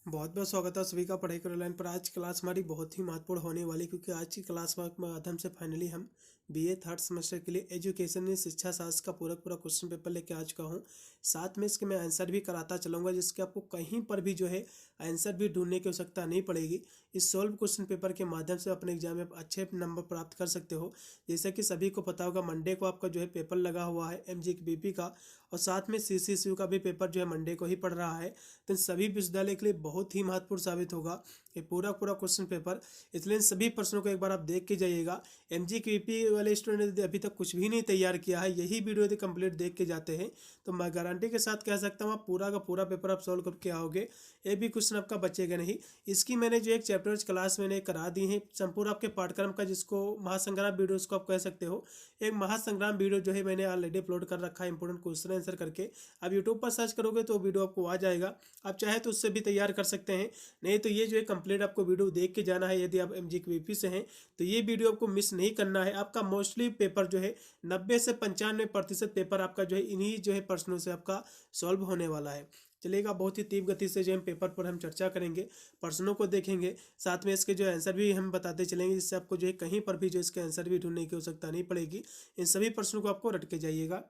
बहुत बहुत स्वागत है सभी का पढ़ाई कर ऑनलाइन पर। आज क्लास हमारी बहुत ही महत्वपूर्ण होने वाली, क्योंकि आज की क्लास के माध्यम से फाइनली हम बीए थर्ड सेमेस्टर के लिए एजुकेशन में शिक्षा शास्त्र का पूरा क्वेश्चन पेपर लेके आ चुका हूँ। साथ में इसके मैं आंसर भी कराता चलूँगा, जिसके आपको कहीं पर भी जो है आंसर भी ढूंढने की आवश्यकता नहीं पड़ेगी। इस सॉल्व क्वेश्चन पेपर के माध्यम से अपने एग्जाम में अच्छे नंबर प्राप्त कर सकते हो। जैसे कि सभी को पता होगा, मंडे को आपका जो है पेपर लगा हुआ है एमजीबीपी का, और साथ में सीसीएसयू का भी पेपर जो है मंडे को ही पढ़ रहा है। तो सभी विश्वविद्यालय के लिए बहुत ही महत्वपूर्ण साबित होगा ये पूरा क्वेश्चन पेपर। इसलिए इन सभी प्रश्नों को एक बार आप देख के जाइएगा। एमजीक्यूपी वाले स्टूडेंट ने अभी तक कुछ भी नहीं तैयार किया है, यही वीडियो यदि कंप्लीट देख के जाते हैं तो मैं गारंटी के साथ कह सकता हूँ आप पूरा का पूरा पेपर आप सॉल्व करके आओगे। ये भी क्वेश्चन आपका बचेगा नहीं। इसकी मैंने जो एक चैप्टर क्लास मैंने करा दी है संपूर्ण आपके पाठ्यक्रम का, जिसको महासंग्राम वीडियो उसको आप कह सकते हो। एक महासंग्राम वीडियो जो है मैंने ऑलरेडी अपलोड कर रखा है इंपोर्टेंट क्वेश्चन आंसर करके। आप यूट्यूब पर सर्च करोगे तो वीडियो आपको आ जाएगा। आप चाहे तो उससे भी तैयार कर सकते हैं, नहीं तो ये जो है कंप्लीट आपको वीडियो देख के जाना है। यदि आप एमजीक्यूपी से हैं तो ये वीडियो आपको मिस नहीं करना है। आपका मोस्टली पेपर जो है 90 से 95% पेपर आपका जो है इन्हीं जो है प्रश्नों से आपका सॉल्व होने वाला है। चलेगा, बहुत ही तीव्र गति से जो हम पेपर पर हम चर्चा करेंगे, प्रश्नों को देखेंगे, साथ में इसके जो आंसर भी हम बताते चलेंगे, जिससे आपको जो है कहीं पर भी जो इसके आंसर भी ढूंढने की आवश्यकता नहीं पड़ेगी। इन सभी प्रश्नों को आपको रट के जाइएगा।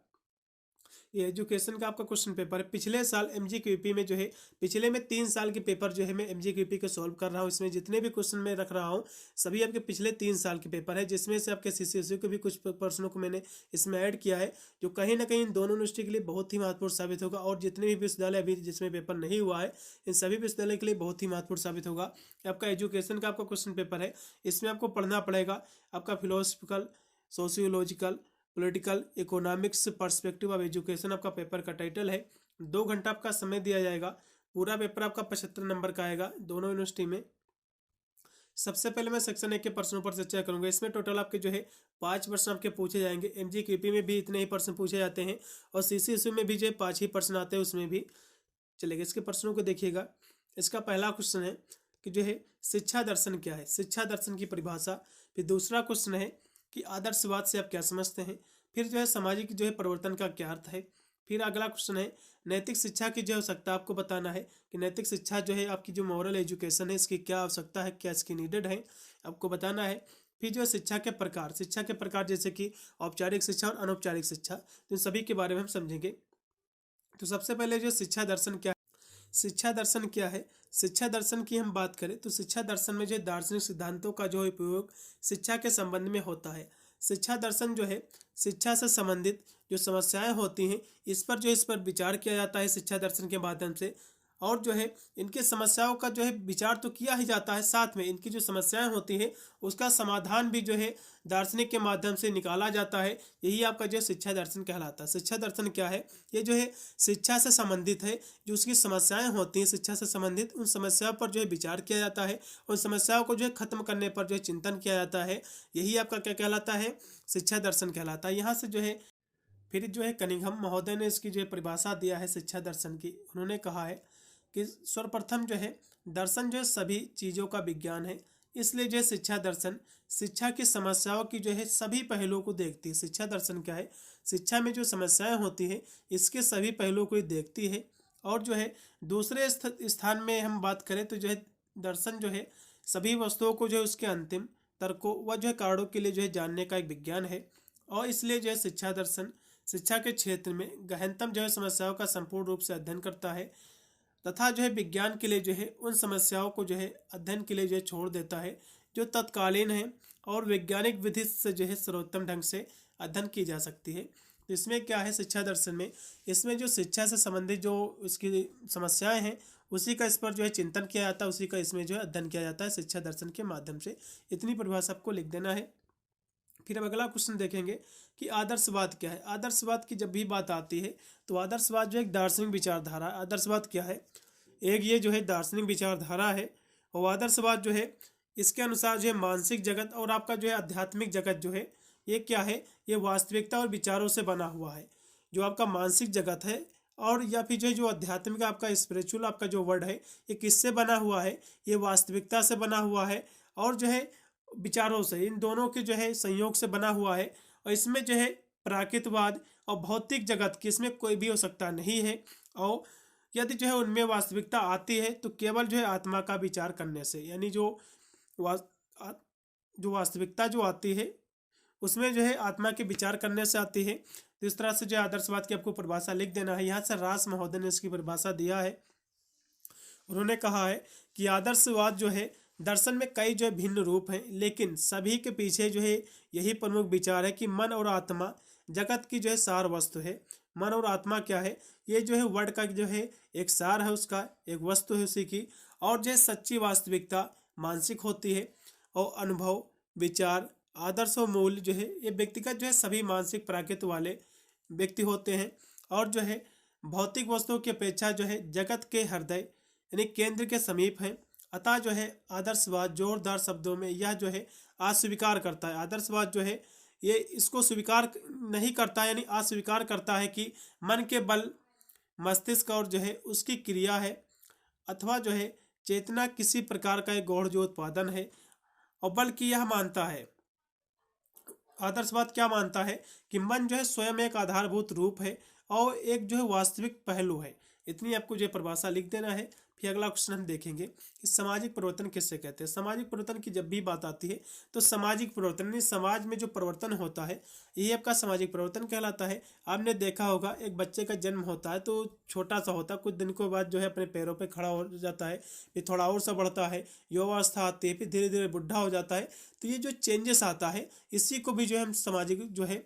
ये एजुकेशन का आपका क्वेश्चन पेपर है। पिछले साल एमजीक्यूपी में जो है पिछले में 3 साल के पेपर जो है मैं एमजीक्यूपी के सॉल्व कर रहा हूँ। इसमें जितने भी क्वेश्चन मैं रख रहा हूँ सभी आपके पिछले 3 साल के पेपर है, जिसमें से आपके सीसीएसयू के भी कुछ प्रश्नों को मैंने इसमें ऐड किया है, जो कहीं ना कहीं इन दोनों यूनिवर्सिटी के लिए बहुत ही महत्वपूर्ण साबित होगा। और जितने भी विश्वविद्यालय अभी जिसमें पेपर नहीं हुआ है इन सभी विश्वविद्यालय के लिए बहुत ही महत्वपूर्ण साबित होगा। आपका एजुकेशन का आपका क्वेश्चन पेपर है, इसमें आपको पढ़ना पड़ेगा आपका philosophical, sociological, political, economics perspective of education आपका पेपर का टाइटल है। 2 घंटा आपका समय दिया जाएगा। पूरा पेपर आपका 75 नंबर का आएगा दोनों यूनिवर्सिटी में। सबसे पहले मैं सेक्शन 1 के प्रश्नों पर चर्चा करूंगा। इसमें टोटल आपके जो है 5 प्रश्न आपके पूछे जाएंगे। एमजीक्यूपी में भी इतने ही प्रश्न पूछे जाते हैं, और सीसीएसयू में भी जो है 5 ही प्रश्न आते हैं उसमें भी। चलेगा, इसके प्रश्नों को देखिएगा। इसका पहला क्वेश्चन है कि जो है शिक्षा दर्शन क्या है, शिक्षा दर्शन की परिभाषा। फिर दूसरा क्वेश्चन है कि आदर्शवाद से आप क्या समझते हैं। फिर जो है सामाजिक जो है परिवर्तन का क्या अर्थ है। फिर अगला क्वेश्चन है नैतिक शिक्षा की जो आवश्यकता आपको बताना है कि नैतिक शिक्षा जो है आपकी जो मॉरल एजुकेशन है इसकी क्या आवश्यकता है, क्या इसकी नीडेड है, आपको बताना है। फिर जो है शिक्षा के प्रकार जैसे कि औपचारिक शिक्षा और अनौपचारिक शिक्षा, तो इन सभी के बारे में हम समझेंगे। तो सबसे पहले जो शिक्षा दर्शन क्या है। शिक्षा दर्शन क्या है, शिक्षा दर्शन की हम बात करें तो शिक्षा दर्शन में जो है दार्शनिक सिद्धांतों का जो उपयोग शिक्षा के संबंध में होता है। शिक्षा दर्शन जो है शिक्षा से संबंधित जो समस्याएं होती हैं इस पर विचार किया जाता है शिक्षा दर्शन के माध्यम से। और जो है इनकी समस्याओं का जो है विचार तो किया ही जाता है, साथ में इनकी जो समस्याएं होती है उसका समाधान भी जो है दार्शनिक के माध्यम से निकाला जाता है। यही आपका जो शिक्षा दर्शन कहलाता है। शिक्षा दर्शन क्या है, ये जो है शिक्षा से संबंधित है। जो उसकी समस्याएं होती हैं शिक्षा से संबंधित, उन समस्याओं पर जो है विचार किया जाता है, उन समस्याओं को जो है खत्म करने पर जो है चिंतन किया जाता है। यही आपका क्या कहलाता है, शिक्षा दर्शन कहलाता है। यहाँ से जो है फिर जो है कनिंघम महोदय ने इसकी जो है परिभाषा दिया है शिक्षा दर्शन की। उन्होंने कहा है कि सर्वप्रथम जो है दर्शन जो है सभी चीज़ों का विज्ञान है। इसलिए जो है शिक्षा दर्शन शिक्षा की समस्याओं की जो है सभी पहलुओं को देखती है। शिक्षा दर्शन क्या है, शिक्षा में जो समस्याएं होती है इसके सभी पहलुओं को देखती है। और जो है दूसरे स्थान में हम बात करें तो जो है दर्शन जो है सभी वस्तुओं को जो है उसके अंतिम तर्कों व जो है कारणों के लिए जो है जानने का एक विज्ञान है। और इसलिए जो है शिक्षा दर्शन शिक्षा के क्षेत्र में गहनतम जो है समस्याओं का संपूर्ण रूप से अध्ययन करता है, तथा जो है विज्ञान के लिए जो है उन समस्याओं को जो है अध्ययन के लिए जो है छोड़ देता है जो तत्कालीन है और वैज्ञानिक विधि से जो है सर्वोत्तम ढंग से अध्ययन की जा सकती है। तो इसमें क्या है शिक्षा दर्शन में, इसमें जो शिक्षा से संबंधित जो उसकी समस्याएं हैं उसी का इस पर जो है चिंतन किया जाता है, उसी का इसमें जो है अध्ययन किया जाता है शिक्षा दर्शन के माध्यम से। इतनी परिभाषा आपको लिख देना है। फिर अब अगला क्वेश्चन देखेंगे कि आदर्शवाद क्या है। आदर्शवाद की जब भी बात आती है तो आदर्शवाद जो एक दार्शनिक विचारधारा। आदर्शवाद क्या है, एक ये जो है दार्शनिक विचारधारा है। और आदर्शवाद जो है इसके अनुसार जो है मानसिक जगत और आपका जो है आध्यात्मिक जगत जो है ये क्या है, ये वास्तविकता और विचारों से बना हुआ है। जो आपका मानसिक जगत है और या फिर जो आध्यात्मिक आपका स्पिरिचुअल आपका जो वर्ड है ये किससे बना हुआ है, ये वास्तविकता से बना हुआ है और जो है विचारों से, इन दोनों के जो है संयोग से बना हुआ है। और इसमें जो है प्राकृतवाद और भौतिक जगत की इसमें कोई भी हो सकता नहीं है। और यदि जो है उनमें वास्तविकता आती है तो केवल जो है आत्मा का विचार करने से, यानी आ- जो वास्तविकता जो आती है उसमें जो है आत्मा के विचार करने से आती है। तो इस तरह से जो है आदर्शवाद की आपको परिभाषा लिख देना है। यहाँ से रास महोदय ने इसकी परिभाषा दिया है। उन्होंने कहा है कि आदर्शवाद जो है दर्शन में कई जो है भिन्न रूप हैं, लेकिन सभी के पीछे जो है यही प्रमुख विचार है कि मन और आत्मा जगत की जो है सार वस्तु है। मन और आत्मा क्या है, ये जो है वर्ड का जो है एक सार है, उसका एक वस्तु है उसी की। और जो है सच्ची वास्तविकता मानसिक होती है, और अनुभव, विचार, आदर्श और मूल्य जो है ये व्यक्तिगत जो है सभी मानसिक प्राकृत वाले व्यक्ति होते हैं। और जो है भौतिक वस्तुओं की अपेक्षा जो है जगत के हृदय यानी केंद्र के समीप है। अतः जो है आदर्शवाद जोरदार शब्दों में यह जो है अस्वीकार करता है। आदर्शवाद जो है ये इसको स्वीकार नहीं करता है, यानी अस्वीकार करता है कि मन के बल मस्तिष्क और जो है उसकी क्रिया है अथवा जो है चेतना किसी प्रकार का एक गौण जो उत्पादन है। और बल्कि यह मानता है, आदर्शवाद क्या मानता है कि मन जो है स्वयं एक आधारभूत रूप है और एक जो है वास्तविक पहलू है। इतनी आपको जो परिभाषा लिख देना है। फिर अगला क्वेश्चन हम देखेंगे कि सामाजिक परिवर्तन किससे कहते हैं। सामाजिक परिवर्तन की जब भी बात आती है तो सामाजिक परिवर्तन यानी समाज में जो परिवर्तन होता है ये आपका सामाजिक परिवर्तन कहलाता है। आपने देखा होगा एक बच्चे का जन्म होता है तो छोटा सा होता है, कुछ दिन के बाद जो है अपने पैरों पे खड़ा हो जाता है, फिर थोड़ा और सा बढ़ता है, युवावस्था आती है, फिर धीरे धीरे बुढ़ा हो जाता है। तो ये जो चेंजेस आता है इसी को भी जो है हम सामाजिक जो है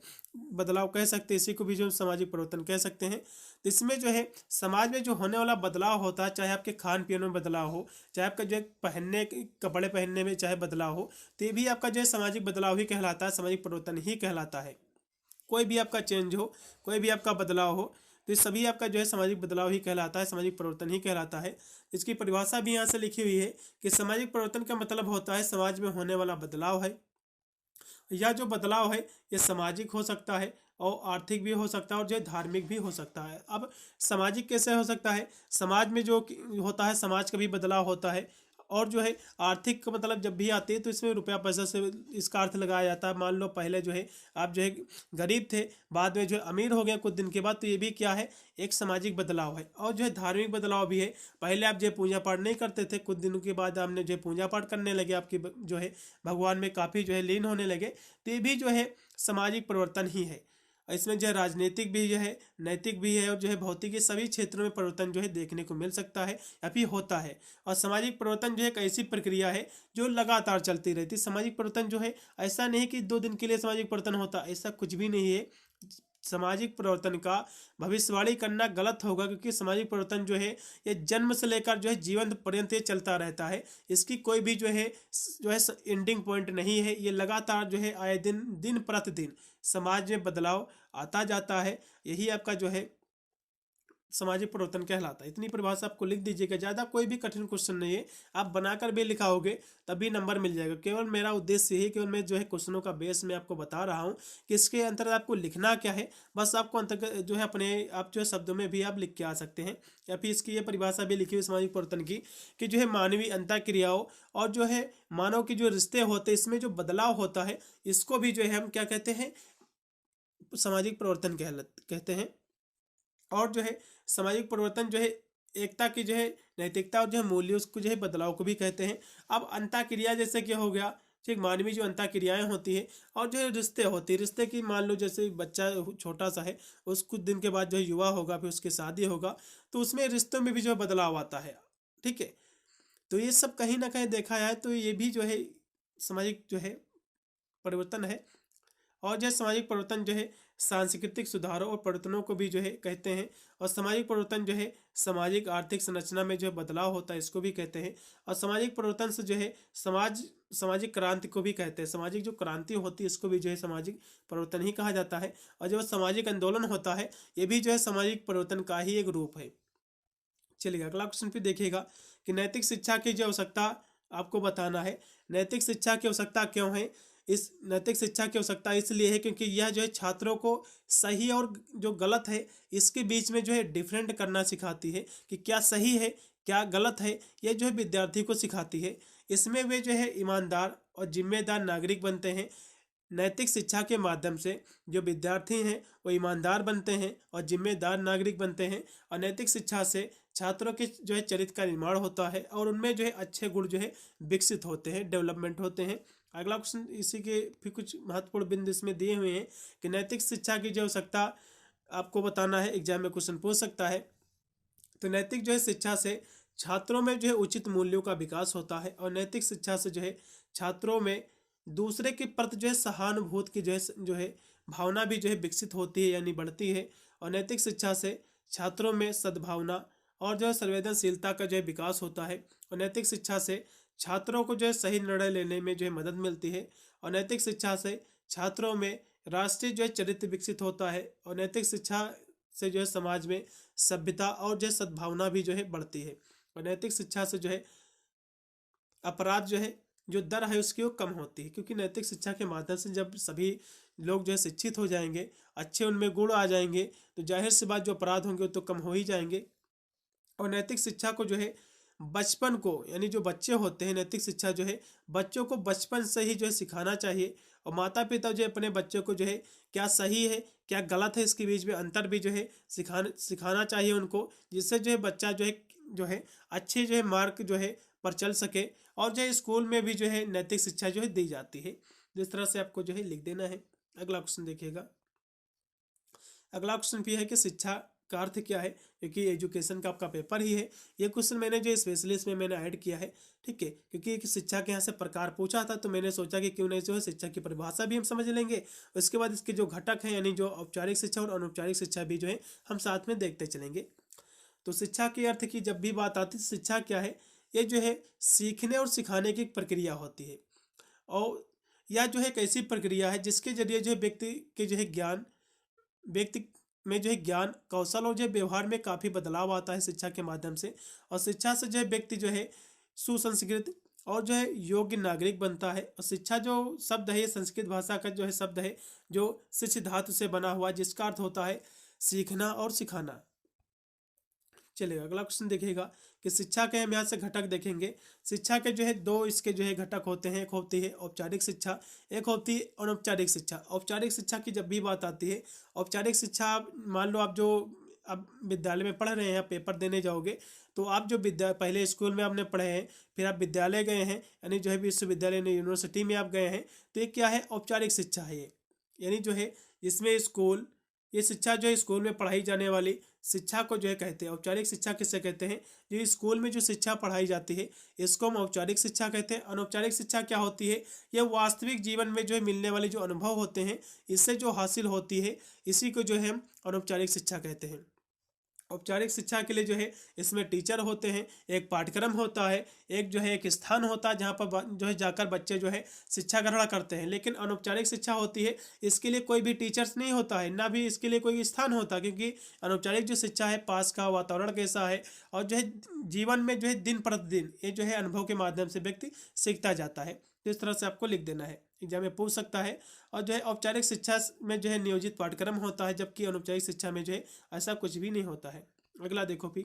बदलाव कह सकते हैं, इसी को भी जो हम सामाजिक परिवर्तन कह सकते हैं। तो इसमें जो है समाज में जो होने वाला बदलाव होता है, चाहे आपके खान पीन में बदलाव हो, चाहे आपका जो है पहनने कपड़े पहनने में चाहे बदलाव हो, तो ये भी आपका जो है सामाजिक बदलाव ही कहलाता है, सामाजिक परिवर्तन ही कहलाता है। कोई भी आपका चेंज हो, कोई भी आपका बदलाव हो, तो ये सभी आपका जो है सामाजिक बदलाव ही कहलाता है, सामाजिक परिवर्तन ही कहलाता है। इसकी परिभाषा भी यहाँ से लिखी हुई है कि सामाजिक परिवर्तन का मतलब होता है समाज में होने वाला बदलाव है। यह जो बदलाव है ये सामाजिक हो सकता है और आर्थिक भी हो सकता है और जो है धार्मिक भी हो सकता है। अब सामाजिक कैसे हो सकता है, समाज में जो होता है समाज का भी बदलाव होता है। और जो है आर्थिक का मतलब जब भी आती है तो इसमें रुपया पैसा से इसका अर्थ लगाया जाता है। मान लो पहले जो है आप जो है गरीब थे, बाद में जो है अमीर हो गए कुछ दिन के बाद, तो ये भी क्या है एक सामाजिक बदलाव है। और जो है धार्मिक बदलाव भी है, पहले आप जो है पूजा पाठ नहीं करते थे, कुछ दिनों के बाद आपने जो है पूजा पाठ करने लगे, आपकी जो है भगवान में काफ़ी जो है लीन होने लगे, तो ये भी जो है सामाजिक परिवर्तन ही है। इसमें जो है राजनीतिक भी जो है, नैतिक भी है और जो है भौतिक, सभी क्षेत्रों में परिवर्तन जो है देखने को मिल सकता है या फिर होता है। और सामाजिक परिवर्तन जो है एक ऐसी प्रक्रिया है जो लगातार चलती रहती है। सामाजिक परिवर्तन जो है ऐसा नहीं कि 2 दिन के लिए सामाजिक परिवर्तन होता, ऐसा कुछ भी नहीं है। सामाजिक परिवर्तन का भविष्यवाणी करना गलत होगा, क्योंकि सामाजिक परिवर्तन जो है ये जन्म से लेकर जो है जीवन पर्यंत ये चलता रहता है। इसकी कोई भी जो है एंडिंग पॉइंट नहीं है। ये लगातार जो है आए दिन दिन प्रतिदिन समाज में बदलाव आता जाता है। यही आपका जो है सामाजिक परिवर्तन कहलाता है। इतनी परिभाषा आपको लिख दीजिएगा, ज़्यादा कोई भी कठिन क्वेश्चन नहीं है। आप बनाकर भी लिखाओगे तभी नंबर मिल जाएगा। केवल मेरा उद्देश्य यही, केवल मैं जो है क्वेश्चनों का बेस में आपको बता रहा हूँ कि इसके अंतर्गत आपको लिखना क्या है। बस आपको अंतर्गत जो है अपने आप जो है शब्दों में भी आप लिख के आ सकते हैं। या फिर इसकी ये परिभाषा भी लिखी हुई सामाजिक परिवर्तन की कि जो है मानवीय अंतःक्रियाओं और जो है मानव के जो रिश्ते होते हैं इसमें जो बदलाव होता है इसको भी जो है हम क्या कहते हैं, सामाजिक परिवर्तन कहते हैं। और जो है सामाजिक परिवर्तन जो है एकता की जो है नैतिकता और जो है मूल्य उसको जो है बदलाव को भी कहते हैं। अब अंतःक्रिया जैसे क्या हो गया, ठीक मानवीय जो अंतःक्रियाएं होती है और जो है रिश्ते होती है, रिश्ते की मान लो जैसे बच्चा छोटा सा है, उस कुछ दिन के बाद जो है युवा होगा, फिर उसकी शादी होगा, तो उसमें रिश्तों में भी जो है बदलाव आता है। ठीक है, तो ये सब कहीं ना कहीं देखा जाए तो ये भी जो है सामाजिक जो है परिवर्तन है। और जो सामाजिक परिवर्तन जो है सांस्कृतिक सुधारों और परिवर्तनों को भी जो है कहते हैं। और सामाजिक परिवर्तन जो है सामाजिक आर्थिक संरचना में जो है बदलाव होता है इसको भी कहते हैं। और सामाजिक परिवर्तन से जो है सामाजिक क्रांति को भी कहते हैं। सामाजिक जो क्रांति होती है इसको भी जो है सामाजिक परिवर्तन ही कहा जाता है। और जो सामाजिक आंदोलन होता है ये भी जो है सामाजिक परिवर्तन का ही एक रूप है। चलिए अगला क्वेश्चन फिर देखिएगा कि नैतिक शिक्षा की जो आवश्यकता आपको बताना है। नैतिक शिक्षा की आवश्यकता क्यों है, इस नैतिक शिक्षा की आवश्यकता इसलिए है क्योंकि यह जो है छात्रों को सही और जो गलत है इसके बीच में जो है डिफरेंट करना सिखाती है कि क्या सही है क्या गलत है, ये जो है विद्यार्थी को सिखाती है। इसमें वे जो है ईमानदार और जिम्मेदार नागरिक बनते हैं। नैतिक शिक्षा के माध्यम से जो विद्यार्थी हैं वो ईमानदार बनते हैं और जिम्मेदार नागरिक बनते हैं। और नैतिक शिक्षा से छात्रों के जो है चरित्र का निर्माण होता है और उनमें जो है अच्छे गुण जो है विकसित होते हैं, डेवलपमेंट होते हैं। अगला क्वेश्चन इसी के फिर कुछ महत्वपूर्ण बिंदु इसमें दिए हुए हैं कि नैतिक शिक्षा की जो आवश्यकता आपको बताना है, एग्जाम में क्वेश्चन पूछ सकता है। तो नैतिक जो है शिक्षा से छात्रों में जो है उचित मूल्यों का विकास होता है और नैतिक शिक्षा से जो है छात्रों में दूसरे के प्रति जो है सहानुभूति की जो है भावना भी जो है विकसित होती है यानी बढ़ती है। और नैतिक शिक्षा से छात्रों में सद्भावना और जो है संवेदनशीलता का जो है विकास होता है। और नैतिक शिक्षा से छात्रों को जो है सही निर्णय लेने में जो है मदद मिलती है। और नैतिक शिक्षा से छात्रों में राष्ट्रीय जो है चरित्र विकसित होता है। और नैतिक शिक्षा से जो है समाज में सभ्यता और जो है सद्भावना भी जो है बढ़ती है। और नैतिक शिक्षा से जो है अपराध जो दर है उसकी वो कम होती है, क्योंकि नैतिक शिक्षा के माध्यम से जब सभी लोग जो है शिक्षित हो जाएंगे, अच्छे उनमें गुण आ जाएंगे, तो जाहिर सी बात जो अपराध होंगे वो तो कम हो ही जाएंगे। और नैतिक शिक्षा को जो है बचपन को यानी जो बच्चे होते हैं, नैतिक शिक्षा जो है बच्चों को बचपन से ही जो है सिखाना चाहिए। और माता पिता जो है अपने बच्चों को जो है क्या सही है क्या गलत है इसके बीच में अंतर भी जो है सिखाना चाहिए उनको, जिससे जो है बच्चा जो है अच्छे जो है मार्ग जो है पर चल सके। और जो है स्कूल में भी जो है नैतिक शिक्षा जो है दी जाती है। जिस तरह से आपको जो है लिख देना है। अगला क्वेश्चन देखिएगा। अगला क्वेश्चन भी है कि शिक्षा का अर्थ क्या है, क्योंकि एजुकेशन का आपका पेपर ही है। ये क्वेश्चन मैंने जो स्पेशली इसमें मैंने ऐड किया है, ठीक है, क्योंकि शिक्षा के यहाँ से प्रकार पूछा था तो मैंने सोचा कि क्यों नहीं जो है शिक्षा की परिभाषा भी हम समझ लेंगे। उसके बाद इसके जो घटक हैं यानी जो औपचारिक शिक्षा और अनौपचारिक शिक्षा भी जो है हम साथ में देखते चलेंगे। तो शिक्षा के अर्थ की जब भी बात आती है, शिक्षा क्या है, ये जो है सीखने और सिखाने की प्रक्रिया होती है। और यह जो है एक ऐसी प्रक्रिया है जिसके जरिए जो है व्यक्ति में जो है ज्ञान कौशल और जो है व्यवहार में काफ़ी बदलाव आता है शिक्षा के माध्यम से। और शिक्षा से जो है व्यक्ति जो है सुसंस्कृत और जो है योग्य नागरिक बनता है। और शिक्षा जो शब्द है ये संस्कृत भाषा का जो है शब्द है जो शिक्ष धातु से बना हुआ, जिसका अर्थ होता है सीखना और सिखाना। चलिए अगला क्वेश्चन देखिएगा कि शिक्षा के हम यहाँ से घटक देखेंगे। शिक्षा के जो है दो इसके जो है घटक होते हैं, एक होती है औपचारिक शिक्षा, एक होती है अनौपचारिक शिक्षा। औपचारिक शिक्षा की जब भी बात आती है, औपचारिक शिक्षा मान लो आप विद्यालय में पढ़ रहे हैं, पेपर देने जाओगे तो आप जो पहले स्कूल में आपने पढ़े हैं, फिर आप विद्यालय गए हैं यानी जो है विश्वविद्यालय यूनिवर्सिटी में आप गए हैं, तो ये क्या है, औपचारिक शिक्षा है ये। यानी जो है इसमें ये शिक्षा जो है स्कूल में पढ़ाई जाने वाली शिक्षा को जो है कहते हैं। औपचारिक शिक्षा किसे कहते हैं, जो स्कूल में जो शिक्षा पढ़ाई जाती है इसको हम औपचारिक शिक्षा कहते हैं। अनौपचारिक शिक्षा क्या होती है, यह वास्तविक जीवन में जो है मिलने वाले जो अनुभव होते हैं इससे जो हासिल होती है, इसी को जो है हम अनौपचारिक शिक्षा कहते हैं। औपचारिक शिक्षा के लिए जो है इसमें टीचर होते हैं, एक पाठ्यक्रम होता है, एक जो है एक स्थान होता है जहाँ पर जो है जाकर बच्चे जो है शिक्षा ग्रहण करते हैं। लेकिन अनौपचारिक शिक्षा होती है, इसके लिए कोई भी टीचर्स नहीं होता है, ना भी इसके लिए कोई स्थान होता, क्योंकि अनौपचारिक जो शिक्षा है पास का वातावरण कैसा है और जो है जीवन में जो है दिन प्रतिदिन ये जो है अनुभव के माध्यम से व्यक्ति सीखता जाता है। तो इस तरह से आपको लिख देना है, एग्जाम में पूछ सकता है। और जो है औपचारिक शिक्षा में जो है नियोजित पाठ्यक्रम होता है, जबकि अनौपचारिक शिक्षा में जो है ऐसा कुछ भी नहीं होता है। अगला देखो भी,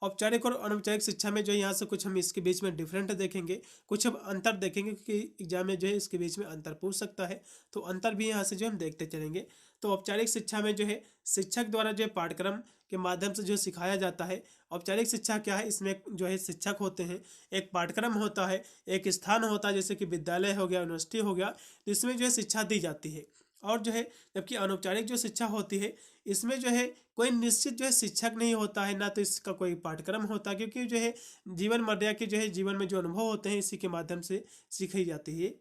औपचारिक और अनौपचारिक शिक्षा में जो है यहाँ से कुछ हम इसके बीच में डिफरेंट देखेंगे, कुछ हम अंतर देखेंगे, क्योंकि एग्जाम में जो है इसके बीच में अंतर पूछ सकता है, तो अंतर भी यहाँ से जो हम देखते चलेंगे। तो औपचारिक शिक्षा में जो है शिक्षक द्वारा जो है पाठ्यक्रम के माध्यम से जो सिखाया जाता है। औपचारिक शिक्षा क्या है, इसमें जो है शिक्षक होते हैं, एक पाठ्यक्रम होता है, एक स्थान होता है जैसे कि विद्यालय हो गया, यूनिवर्सिटी हो गया, तो इसमें जो है शिक्षा दी जाती है। और जो है जबकि अनौपचारिक जो शिक्षा होती है इसमें जो है कोई निश्चित जो है शिक्षक नहीं होता है, ना तो इसका कोई पाठ्यक्रम होता, क्योंकि जो है जीवन मर्यादा के जो है जीवन में जो अनुभव होते हैं इसी के माध्यम से सीखी जाती है।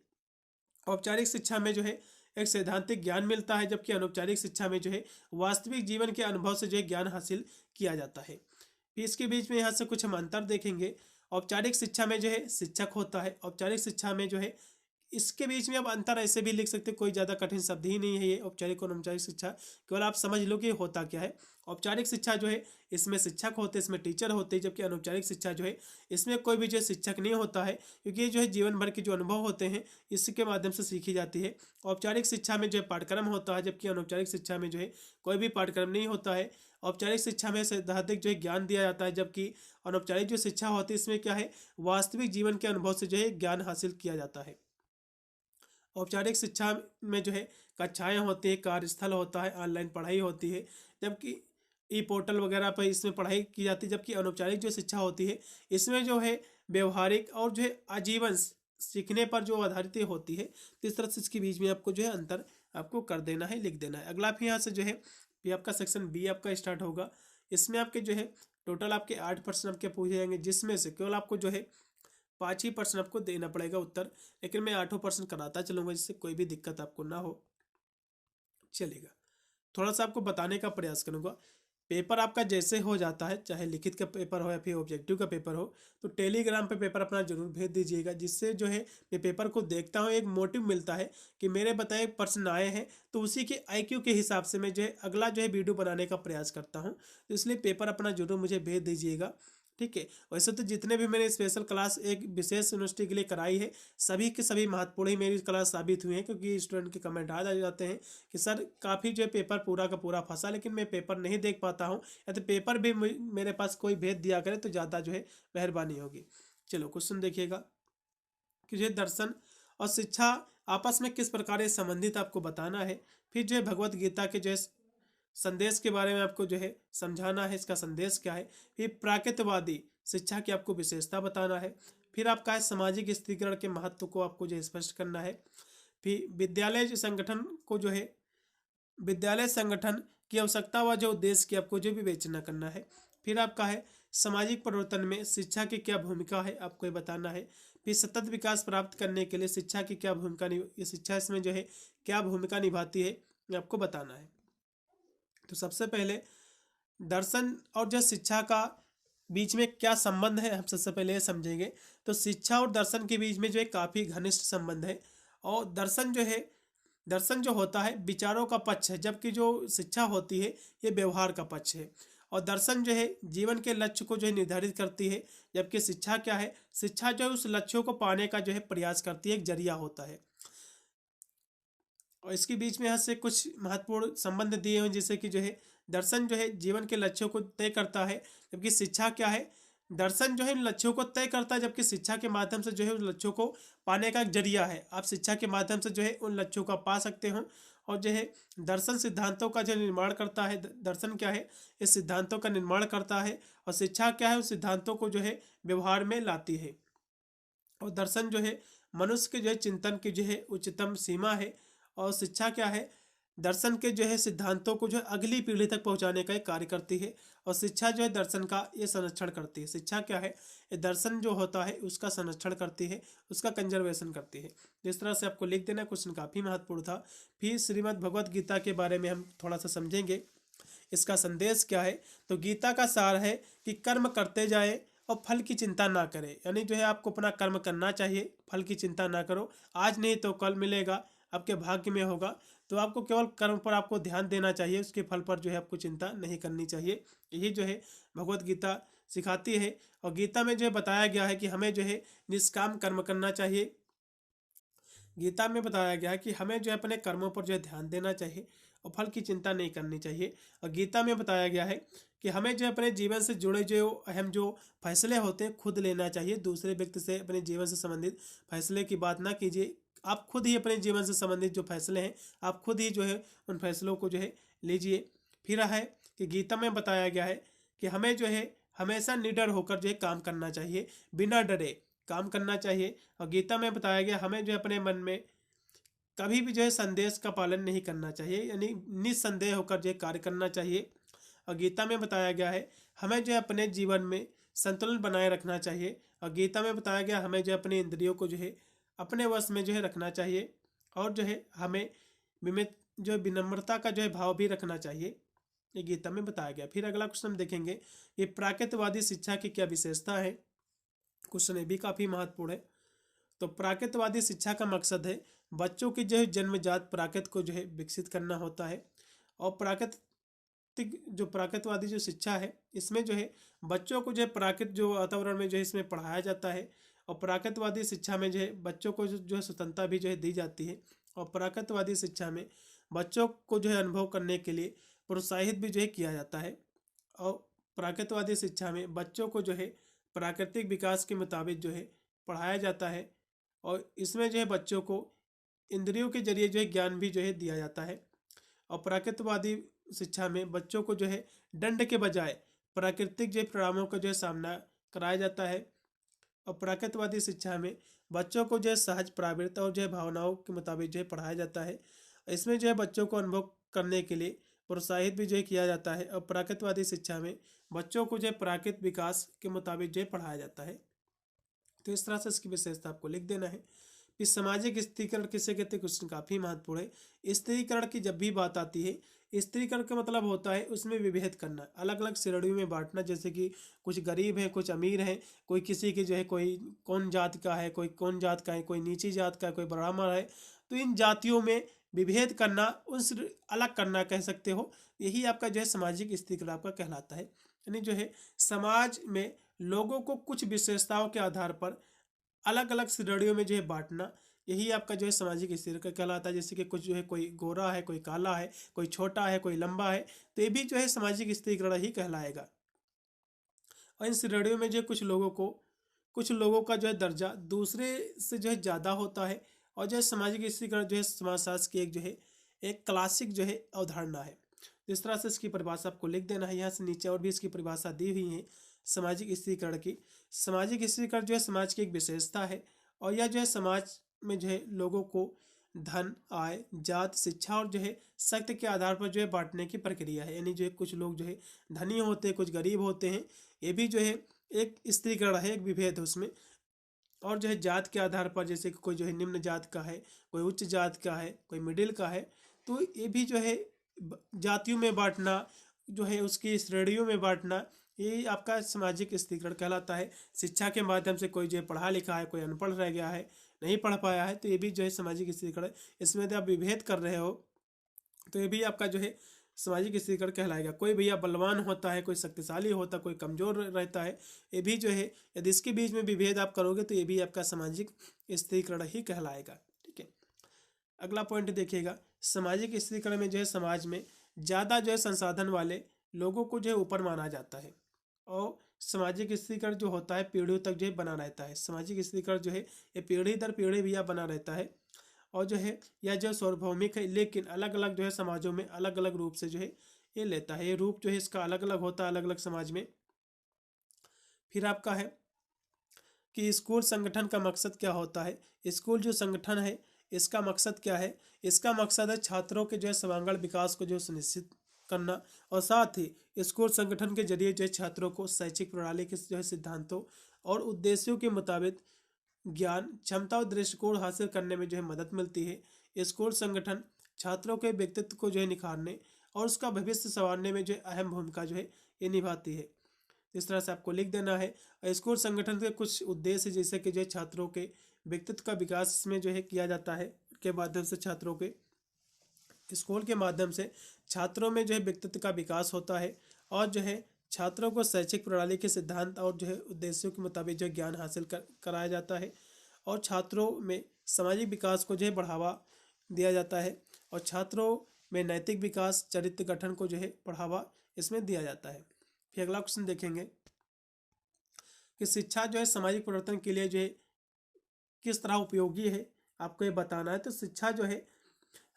औपचारिक शिक्षा में जो है एक सैद्धांतिक ज्ञान मिलता है, जबकि अनौपचारिक शिक्षा में जो है वास्तविक जीवन के अनुभव से जो है ज्ञान हासिल किया जाता है। फिर इसके बीच में यहाँ से कुछ हम अंतर देखेंगे। औपचारिक शिक्षा में जो है शिक्षक होता है, औपचारिक शिक्षा में जो है इसके बीच में अब अंतर ऐसे भी लिख सकते, कोई ज़्यादा कठिन शब्द ही नहीं है ये औपचारिक और अनौपचारिक शिक्षा, केवल आप समझ लो कि होता क्या है। औपचारिक शिक्षा जो है इसमें शिक्षक होते हैं, इसमें टीचर होते हैं, जबकि अनौपचारिक शिक्षा जो है इसमें कोई भी जो है शिक्षक नहीं होता है, क्योंकि ये जो है जीवन भर के जो अनुभव होते हैं इसके माध्यम से सीखी जाती है। औपचारिक शिक्षा में जो है पाठ्यक्रम होता है, जबकि अनौपचारिक शिक्षा में जो है कोई भी पाठ्यक्रम नहीं होता है। औपचारिक शिक्षा में सैद्धांतिक जो है ज्ञान दिया जाता है, जबकि अनौपचारिक जो शिक्षा होती है इसमें क्या है वास्तविक जीवन के अनुभव से जो है ज्ञान हासिल किया जाता है। औपचारिक शिक्षा में जो है कक्षाएं होती है, कार्यस्थल होता है, ऑनलाइन पढ़ाई होती है, जबकि ई पोर्टल वगैरह पर इसमें पढ़ाई की जाती है। जबकि अनौपचारिक जो शिक्षा होती है इसमें जो है व्यवहारिक और जो है आजीवन सीखने पर जो आधारित होती है। तो इस तरह से इसके बीच में आपको जो है अंतर आपको कर देना है, लिख देना है। अगला फिर यहाँ से जो है फिर आपका सेक्शन बी आपका स्टार्ट होगा। इसमें आपके जो है टोटल आपके 8% आपके पूछे जाएंगे, जिसमें से केवल आपको जो है 5% आपको देना पड़ेगा उत्तर, लेकिन मैं 8% कराता चलूँगा जिससे कोई भी दिक्कत आपको ना हो, चलेगा। थोड़ा सा आपको बताने का प्रयास करूँगा। पेपर आपका जैसे हो जाता है, चाहे लिखित का पेपर हो या फिर ऑब्जेक्टिव का पेपर हो, तो टेलीग्राम पे पेपर अपना जरूर भेज दीजिएगा, जिससे जो है मैं पेपर को देखता हूँ, एक मोटिव मिलता है कि मेरे बताए प्रश्न आए हैं, तो उसी के आईक्यू के हिसाब से मैं जो है अगला जो है वीडियो बनाने का प्रयास करता हूँ। तो इसलिए पेपर अपना जरूर मुझे भेज दीजिएगा, ठीक है। वैसे तो जितने भी मैंने स्पेशल क्लास एक विशेष यूनिवर्सिटी के लिए कराई है, सभी के सभी महत्वपूर्ण ही मेरी क्लास साबित हुई है, क्योंकि स्टूडेंट के कमेंट आ जाते हैं कि सर काफ़ी जो है पेपर पूरा का पूरा फंसा, लेकिन मैं पेपर नहीं देख पाता हूँ, या तो पेपर भी मेरे पास कोई भेज दिया करे तो ज़्यादा जो है मेहरबानी होगी। चलो क्वेश्चन देखिएगा कि जो है दर्शन और शिक्षा आपस में किस प्रकार से संबंधित आपको बताना है। फिर जो है भगवत गीता के जो है संदेश के बारे में आपको जो है समझाना है, इसका संदेश क्या है। फिर प्राकृतवादी शिक्षा की आपको विशेषता बताना है। फिर आपका है सामाजिक स्थिरीकरण के महत्व को आपको जो है स्पष्ट करना है। फिर विद्यालय संगठन को जो है विद्यालय संगठन की आवश्यकता व जो उद्देश्य की आपको जो विवेचना करना है। फिर आपका है सामाजिक परिवर्तन में शिक्षा की क्या भूमिका है, आपको ये बताना है। फिर सतत विकास प्राप्त करने के लिए शिक्षा की क्या भूमिका ये शिक्षा इसमें जो है क्या भूमिका निभाती है, ये आपको बताना है। तो सबसे पहले दर्शन और जो शिक्षा का बीच में क्या संबंध है, हम सबसे पहले ये समझेंगे। तो शिक्षा और दर्शन के बीच में जो है काफ़ी घनिष्ठ संबंध है। और दर्शन जो होता है विचारों का पक्ष है, जबकि जो शिक्षा होती है ये व्यवहार का पक्ष है। और दर्शन जो है जीवन के लक्ष्य को जो है निर्धारित करती है, जबकि शिक्षा क्या है, शिक्षा जो है उस लक्ष्यों को पाने का जो है प्रयास करती है, एक जरिया होता है। और इसके बीच में यहाँ से कुछ महत्वपूर्ण संबंध दिए हुए, जैसे कि जो है दर्शन जो है जीवन के लक्ष्यों को तय करता है, जबकि शिक्षा क्या है, दर्शन जो है इन लक्ष्यों को तय करता है, जबकि शिक्षा के माध्यम से जो है उन लक्ष्यों को पाने का एक जरिया है। आप शिक्षा के माध्यम से जो है उन लक्ष्यों को पा सकते हो। और जो है दर्शन सिद्धांतों का जो निर्माण करता है, दर्शन क्या है इस सिद्धांतों का निर्माण करता है, और शिक्षा क्या है उस सिद्धांतों को जो है व्यवहार में लाती है। और दर्शन जो है मनुष्य के जो है चिंतन की जो है उच्चतम सीमा है। और शिक्षा क्या है, दर्शन के जो है सिद्धांतों को जो है अगली पीढ़ी तक पहुंचाने का एक कार्य करती है। और शिक्षा जो है दर्शन का ये संरक्षण करती है। शिक्षा क्या है, ये दर्शन जो होता है उसका संरक्षण करती है, उसका कंजर्वेशन करती है। जिस तरह से आपको लिख देना, क्वेश्चन काफ़ी महत्वपूर्ण था। फिर श्रीमद् भगवत गीता के बारे में हम थोड़ा सा समझेंगे, इसका संदेश क्या है। तो गीता का सार है कि कर्म करते जाए और फल की चिंता ना करें, यानी जो है आपको अपना कर्म करना चाहिए, फल की चिंता ना करो। आज नहीं तो कल मिलेगा, आपके भाग्य में होगा। तो आपको केवल कर्म पर आपको ध्यान देना चाहिए, उसके फल पर जो है आपको चिंता नहीं करनी चाहिए। यही जो है भगवत गीता सिखाती है। और गीता में जो है बताया गया है कि हमें जो है निष्काम कर्म करना चाहिए। गीता में बताया गया है कि हमें जो है अपने कर्मों पर जो है ध्यान देना चाहिए और फल की चिंता नहीं करनी चाहिए। और गीता में बताया गया है कि हमें जो है अपने जीवन से जुड़े जो अहम जो फैसले होते हैं खुद लेना चाहिए, दूसरे व्यक्ति से अपने जीवन से संबंधित फैसले की बात ना कीजिए। आप खुद ही अपने जीवन से संबंधित जो फैसले हैं आप खुद ही जो है उन फैसलों को जो है लीजिए। फिर है कि गीता में बताया गया है कि हमें जो है हमेशा निडर होकर जो है काम करना चाहिए, बिना डरे काम करना चाहिए। और गीता में बताया गया हमें जो है अपने मन में कभी भी जो है संदेश का पालन नहीं करना चाहिए, यानी निस्संदेह होकर जो है कार्य करना चाहिए। और गीता में बताया गया है हमें जो है अपने जीवन में संतुलन बनाए रखना चाहिए। और गीता में बताया गया हमें जो है अपने इंद्रियों को जो है अपने वश में जो है रखना चाहिए। और जो है हमें जो है विनम्रता का जो है भाव भी रखना चाहिए, ये गीता में बताया गया। फिर अगला क्वेश्चन हम देखेंगे ये प्राकृतवादी शिक्षा की क्या विशेषता है। क्वेश्चन ये भी काफ़ी महत्वपूर्ण है। तो प्राकृतवादी शिक्षा का मकसद है बच्चों की जो है जन्मजात प्राकृत को जो है विकसित करना होता है। और जो प्राकृतवादी जो शिक्षा है इसमें जो है बच्चों को जो है प्राकृत जो वातावरण में जो है इसमें पढ़ाया जाता है। और प्राकृतवादी शिक्षा में जो है बच्चों को जो है स्वतंत्रता भी जो है दी जाती है। और प्राकृतवादी शिक्षा में बच्चों को जो है अनुभव करने के लिए प्रोत्साहित भी जो है किया जाता है। और प्राकृतवादी शिक्षा में बच्चों को जो है प्राकृतिक विकास के मुताबिक जो है पढ़ाया जाता है। और इसमें जो है बच्चों को इंद्रियों के जरिए जो है ज्ञान भी जो है दिया जाता है। और प्राकृतवादी शिक्षा में बच्चों को जो है दंड के बजाय प्राकृतिक जो परिणामों का जो है सामना कराया जाता है। और प्राकृतवादी शिक्षा में बच्चों को जो है सहज प्रवृत्ति और जो है भावनाओं के मुताबिक जो है पढ़ाया जाता है। इसमें जो है बच्चों को अनुभव करने के लिए प्रोत्साहित भी जो है किया जाता है। और प्राकृतवादी शिक्षा में बच्चों को जो है प्राकृतिक विकास के मुताबिक जो है पढ़ाया जाता है। तो इस तरह से इसकी विशेषता आपको लिख देना है। कि सामाजिक स्त्रीकरण किसे कहते हैं, क्वेश्चन काफी महत्वपूर्ण है। स्त्रीकरण की जब भी बात आती है, स्त्रीकरण का मतलब होता है उसमें विभेद करना, अलग अलग श्रेणियों में बांटना। जैसे कि कुछ गरीब है, कुछ अमीर है, कोई किसी की जो है कोई कौन जात का है, कोई कौन जात का है, कोई नीची जात का है, कोई ब्राह्मण है। तो इन जातियों में विभेद करना, उस अलग करना कह सकते हो। यही आपका जो है सामाजिक स्त्रीकरण आपका कहलाता है। यानी जो है समाज में लोगों को कुछ विशेषताओं के आधार पर अलग अलग श्रेणियों में जो है बांटना, यही आपका जो है सामाजिक स्थिरता कहलाता है। जैसे कि कुछ जो है कोई गोरा है, कोई काला है, कोई छोटा है, कोई लंबा है, तो ये भी जो है सामाजिक स्थिरीकरण ही कहलाएगा। और इन श्रेणियों में जो कुछ लोगों का जो है दर्जा दूसरे से जो है ज़्यादा होता है। और जो है सामाजिक स्थिरीकरण जो है समाजशास्त्र की एक जो है एक क्लासिक जो है अवधारणा है। तो इस तरह से इसकी परिभाषा आपको लिख देना है। यहाँ से नीचे और भी इसकी परिभाषा दी हुई है सामाजिक स्थिरीकरण की। सामाजिक स्थिरीकरण जो है समाज की एक विशेषता है। और यह जो है समाज में जो है लोगों को धन, आय, जात, शिक्षा और जो है शक्ति के आधार पर जो है बांटने की प्रक्रिया है। यानी जो है कुछ लोग जो है धनी होते हैं, कुछ गरीब होते हैं। ये भी जो है एक स्त्रीकरण है, एक विभेद है उसमें। और जो है जात के आधार पर, जैसे कि कोई जो है निम्न जात का है, कोई उच्च जात का है, कोई मिडिल का है, तो ये भी जो है जातियों में बांटना, जो है उसकी श्रेणियों में बांटना, ये आपका सामाजिक स्थिरीकरण कहलाता है। शिक्षा के माध्यम से कोई जो है पढ़ा लिखा है, कोई अनपढ़ रह गया है, नहीं पढ़ पाया है, तो ये भी जो है सामाजिक स्थिरीकरण। इसमें यदि आप विभेद कर रहे हो तो ये भी आपका जो है सामाजिक स्थिरीकरण कहलाएगा। कोई भैया बलवान होता है, कोई शक्तिशाली होता है, कोई कमजोर रहता है, ये भी जो है यदि इसके बीच में विभेद आप करोगे तो ये भी आपका सामाजिक स्थिरीकरण ही कहलाएगा। ठीक है, अगला पॉइंट देखिएगा। सामाजिक स्थिरीकरण में जो है समाज में ज़्यादा जो है संसाधन वाले लोगों को जो है ऊपर माना जाता है। और सामाजिक स्थिरीकरण जो होता है पीढ़ियों तक जो है बना रहता है। सामाजिक स्थिरीकरण जो है ये पीढ़ी दर पीढ़ी भी बना रहता है। और जो है यह जो सार्वभौमिक है, लेकिन अलग अलग जो है समाजों में अलग अलग रूप से जो है ये लेता है। ये रूप जो है इसका अलग अलग होता है अलग अलग समाज में। फिर आपका है कि स्कूल संगठन का मकसद क्या होता है। स्कूल जो संगठन है इसका मकसद क्या है। इसका मकसद है छात्रों के जो है सर्वांगीण विकास को जो सुनिश्चित करना। और साथ ही स्कूल संगठन के जरिए जो है छात्रों को शैक्षिक प्रणाली के जो है सिद्धांतों और उद्देश्यों के मुताबिक ज्ञान, क्षमता और दृष्टिकोण हासिल करने में जो है मदद मिलती है। स्कूल संगठन छात्रों के व्यक्तित्व को जो है निखारने और उसका भविष्य संवारने में जो है अहम भूमिका जो है ये निभाती है। इस तरह से आपको लिख देना है। स्कूल संगठन के कुछ उद्देश्य, जैसे कि जो है छात्रों के व्यक्तित्व का विकास में जो है किया जाता है के माध्यम से छात्रों के स्कूल के माध्यम से छात्रों में जो है व्यक्तित्व का विकास होता है। और जो है छात्रों को शैक्षिक प्रणाली के सिद्धांत और जो है उद्देश्यों के मुताबिक जो ज्ञान हासिल कराया जाता है। और छात्रों में सामाजिक विकास को जो है बढ़ावा दिया जाता है। और छात्रों में नैतिक विकास, चरित्र गठन को जो है बढ़ावा इसमें दिया जाता है। फिर अगला क्वेश्चन देखेंगे कि शिक्षा जो है सामाजिक परिवर्तन के लिए जो है किस तरह उपयोगी है, आपको ये बताना है। तो शिक्षा जो है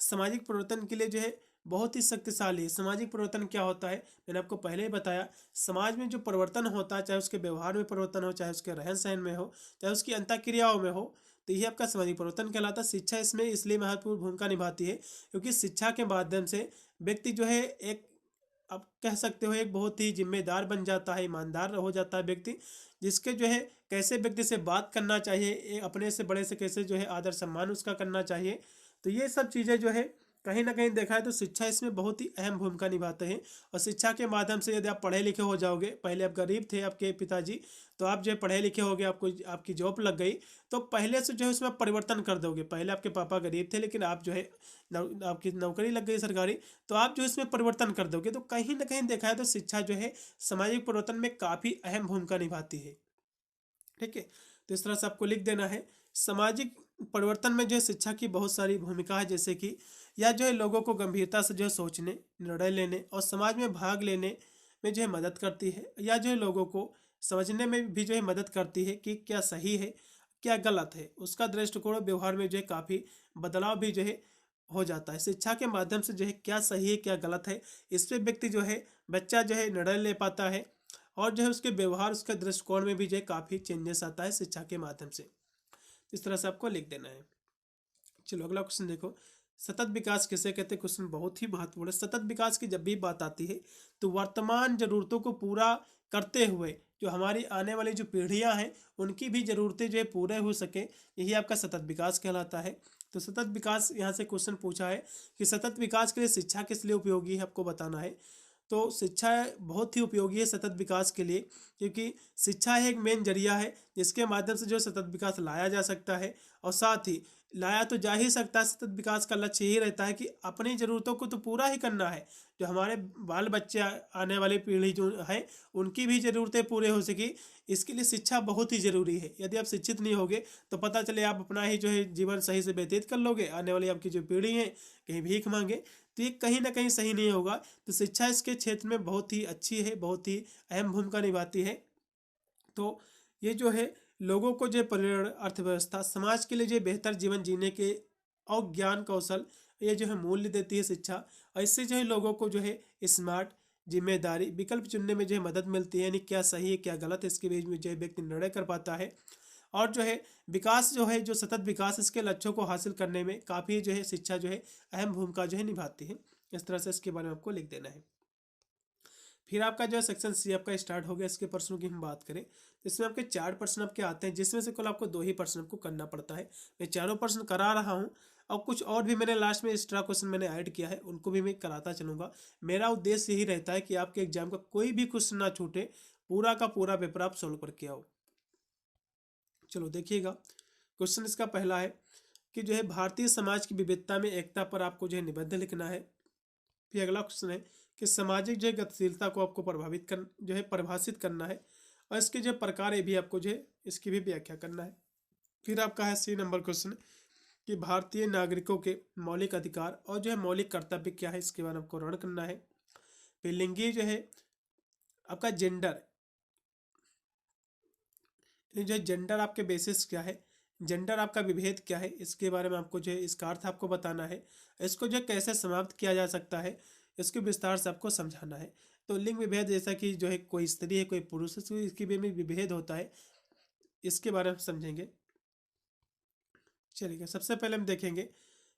सामाजिक परिवर्तन के लिए जो है बहुत ही शक्तिशाली है। सामाजिक परिवर्तन क्या होता है, मैंने आपको पहले ही बताया। समाज में जो परिवर्तन होता है, चाहे उसके व्यवहार में परिवर्तन हो, चाहे उसके रहन सहन में हो, चाहे उसकी अंतःक्रियाओं में हो, तो यही आपका सामाजिक परिवर्तन कहलाता है। शिक्षा इसमें इसलिए महत्वपूर्ण भूमिका निभाती है क्योंकि शिक्षा के माध्यम से व्यक्ति जो है एक, आप कह सकते हो, एक बहुत ही जिम्मेदार बन जाता है, ईमानदार हो जाता है व्यक्ति, जिसके जो है कैसे व्यक्ति से बात करना चाहिए, अपने से बड़े से कैसे जो है आदर सम्मान उसका करना चाहिए। तो ये सब चीज़ें जो है कहीं ना कहीं देखा है तो शिक्षा इसमें बहुत ही अहम भूमिका निभाते हैं। और शिक्षा के माध्यम से यदि आप पढ़े लिखे हो जाओगे, पहले आप गरीब थे आपके पिताजी, तो आप जो है पढ़े लिखे हो गए, आपको आपकी जॉब लग गई, तो पहले से जो है उसमें परिवर्तन कर दोगे। पहले आपके पापा गरीब थे, लेकिन आप जो है आपकी नौकरी लग गई सरकारी, तो आप जो इसमें परिवर्तन कर दोगे। तो कहीं ना कहीं देखा है तो शिक्षा जो है सामाजिक परिवर्तन में काफ़ी अहम भूमिका निभाती है। ठीक है, तो इस तरह से आपको लिख देना है। सामाजिक परिवर्तन में जो है शिक्षा की बहुत सारी भूमिका है, जैसे कि यह जो है लोगों को गंभीरता से जो है सोचने, निर्णय लेने और समाज में भाग लेने में जो है मदद करती है। या जो है लोगों को समझने में भी जो है मदद करती है कि क्या सही है, क्या गलत है, उसका दृष्टिकोण व्यवहार में जो है काफ़ी बदलाव भी जो है हो जाता है। शिक्षा के माध्यम से जो है क्या सही है क्या गलत है, इस पे व्यक्ति जो है बच्चा जो है निर्णय ले पाता है, और जो है उसके व्यवहार उसके दृष्टिकोण में भी जो है काफ़ी चेंजेस आता है शिक्षा के माध्यम से। इस तरह से आपको लिख देना है। चलो अगला क्वेश्चन देखो, सतत विकास किसे कहते हैं। क्वेश्चन बहुत ही महत्वपूर्ण है। सतत विकास की जब भी बात आती है तो वर्तमान जरूरतों को पूरा करते हुए जो हमारी आने वाली जो पीढ़ियां हैं उनकी भी ज़रूरतें जो है पूरे हो सके, यही आपका सतत विकास कहलाता है। तो सतत विकास यहाँ से क्वेश्चन पूछा है कि सतत विकास के लिए शिक्षा किस लिए उपयोगी है, आपको बताना है। तो शिक्षा बहुत ही उपयोगी है सतत विकास के लिए, क्योंकि शिक्षा एक मेन जरिया है जिसके माध्यम से जो सतत विकास लाया जा सकता है, और साथ ही लाया तो जा ही सकता है। सतत विकास का लक्ष्य यही रहता है कि अपनी ज़रूरतों को तो पूरा ही करना है, जो हमारे बाल बच्चे आने वाली पीढ़ी जो है उनकी भी ज़रूरतें पूरे हो सकी, इसके लिए शिक्षा बहुत ही ज़रूरी है। यदि आप शिक्षित नहीं होगे तो पता चले आप अपना ही जो है जीवन सही से व्यतीत कर लोगे, आने वाली आपकी जो पीढ़ी है कहीं भीख मांगे, तो ये कहीं ना कहीं सही नहीं होगा। तो शिक्षा इसके क्षेत्र में बहुत ही अच्छी है, बहुत ही अहम भूमिका निभाती है। तो ये जो है लोगों को जो पर्यावरण, अर्थव्यवस्था, समाज के लिए जो बेहतर जीवन जीने के और ज्ञान कौशल, ये जो है मूल्य देती है शिक्षा। और इससे जो है लोगों को जो है स्मार्ट, जिम्मेदारी, विकल्प चुनने में जो है मदद मिलती है, यानी क्या सही है क्या गलत है इसके बीच में जो है व्यक्ति निर्णय कर पाता है। और जो है विकास जो है जो सतत विकास इसके लक्ष्यों को हासिल करने में काफ़ी जो है शिक्षा जो है अहम भूमिका जो है निभाती है। इस तरह से इसके बारे में आपको लिख देना है। फिर आपका जो है सेक्शन सी आपका स्टार्ट हो गया। इसके प्रश्नों की हम बात करें तो इसमें आपके 4 प्रश्न आपके आते हैं, जिसमें से कुल आपको 2 ही प्रश्न आपको करना पड़ता है। मैं चारों प्रश्न करा रहा हूँ, और कुछ और भी मैंने लास्ट में एक्स्ट्रा क्वेश्चन मैंने ऐड किया है, उनको भी मैं कराता चलूँगा। मेरा उद्देश्य यही रहता है कि आपके एग्जाम का कोई भी क्वेश्चन ना छूटे, पूरा का पूरा पेपर आप सोल्व करके आओ। चलो देखिएगा, क्वेश्चन इसका पहला है कि जो है भारतीय समाज की विविधता में एकता पर आपको जो है निबंध लिखना है। फिर अगला क्वेश्चन है कि सामाजिक जो है गतिशीलता को आपको जो है परिभाषित करना है, और इसके जो प्रकार है भी आपको जो है इसकी भी व्याख्या करना है। फिर आपका है सी नंबर क्वेश्चन कि भारतीय नागरिकों के मौलिक अधिकार और जो है मौलिक कर्तव्य क्या है, इसके बारे में आपको वर्णन करना है। फिर लिंगी जो है आपका जेंडर, जो है जेंडर आपके बेसिस क्या है, जेंडर आपका विभेद क्या है, इसके बारे में आपको जो है इसका अर्थ आपको बताना है। इसको जो कैसे समाप्त किया जा सकता है इसके विस्तार से आपको समझाना है। तो लिंग विभेद जैसा कि जो है कोई स्त्री है कोई पुरुष है, तो इसकी भी में विभेद होता है, इसके बारे में समझेंगे। चलिए सबसे पहले हम देखेंगे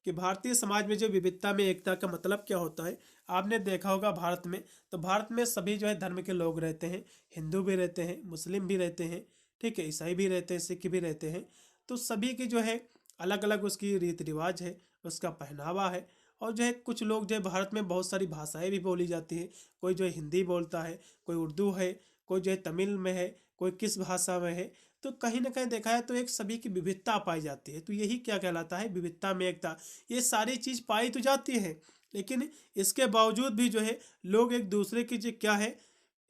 कि भारतीय समाज में जो विविधता में एकता का मतलब क्या होता है। आपने देखा होगा भारत में, तो भारत में सभी जो है धर्म के लोग रहते हैं, हिंदू भी रहते हैं, मुस्लिम भी रहते हैं, ठीक है, ईसाई भी रहते हैं, सिख भी रहते हैं। तो सभी की जो है अलग अलग उसकी रीति रिवाज है, उसका पहनावा है। और जो है कुछ लोग जो है भारत में बहुत सारी भाषाएं भी बोली जाती है, कोई जो है हिंदी बोलता है, कोई उर्दू है, कोई जो है तमिल में है, कोई किस भाषा में है। तो कहीं ना कहीं देखा है तो एक सभी की विविधता पाई जाती है, तो यही क्या कहलाता है, विविधता में एकता। ये सारी चीज़ पाई तो जाती है, लेकिन इसके बावजूद भी जो है लोग एक दूसरे की जो क्या है,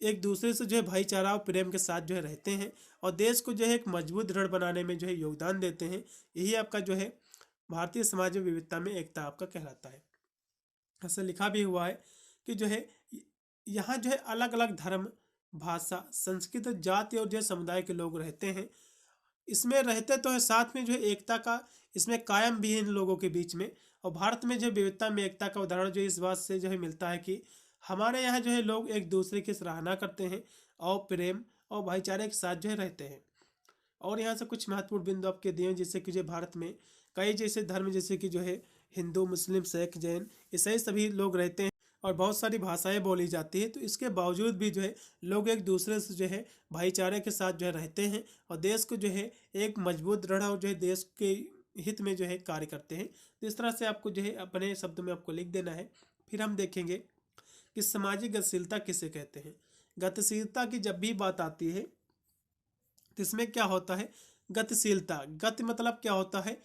एक दूसरे से जो है भाईचारा और प्रेम के साथ जो है रहते हैं, और देश को जो है एक मजबूत दृढ़ बनाने में जो है योगदान देते हैं। यही आपका जो है भारतीय समाज में विविधता में एकता आपका कहलाता है। ऐसा लिखा भी हुआ है कि जो है यहाँ जो है अलग अलग धर्म, भाषा, संस्कृति, जाति और जो है समुदाय के लोग रहते हैं। इसमें रहते तो है, साथ में जो है एकता का इसमें कायम भी है इन लोगों के बीच में। और भारत में जो विविधता में एकता का उदाहरण जो इस बात से जो है मिलता है कि हमारे यहाँ जो है लोग एक दूसरे की सराहना करते हैं और प्रेम और भाईचारे के साथ जो है रहते हैं। और यहाँ से कुछ महत्वपूर्ण बिंदु आपके दिए हैं, जैसे कि जो भारत में कई जैसे धर्म जैसे कि जो है हिंदू, मुस्लिम, सिख, जैन, ईसाई सभी लोग रहते हैं, और बहुत सारी भाषाएं बोली जाती है। तो इसके बावजूद भी जो है लोग एक दूसरे से जो है भाईचारे के साथ जो है रहते हैं, और देश को जो है एक मजबूत दृढ़ और जो है देश के हित में जो है कार्य करते हैं। तो इस तरह से आपको जो है अपने शब्दों में आपको लिख देना है। फिर हम देखेंगे कि सामाजिक गतिशीलता किसे कहते हैं। गतिशीलता की जब भी बात आती है तो इसमें क्या होता है, गतिशीलता, गति मतलब क्या होता है,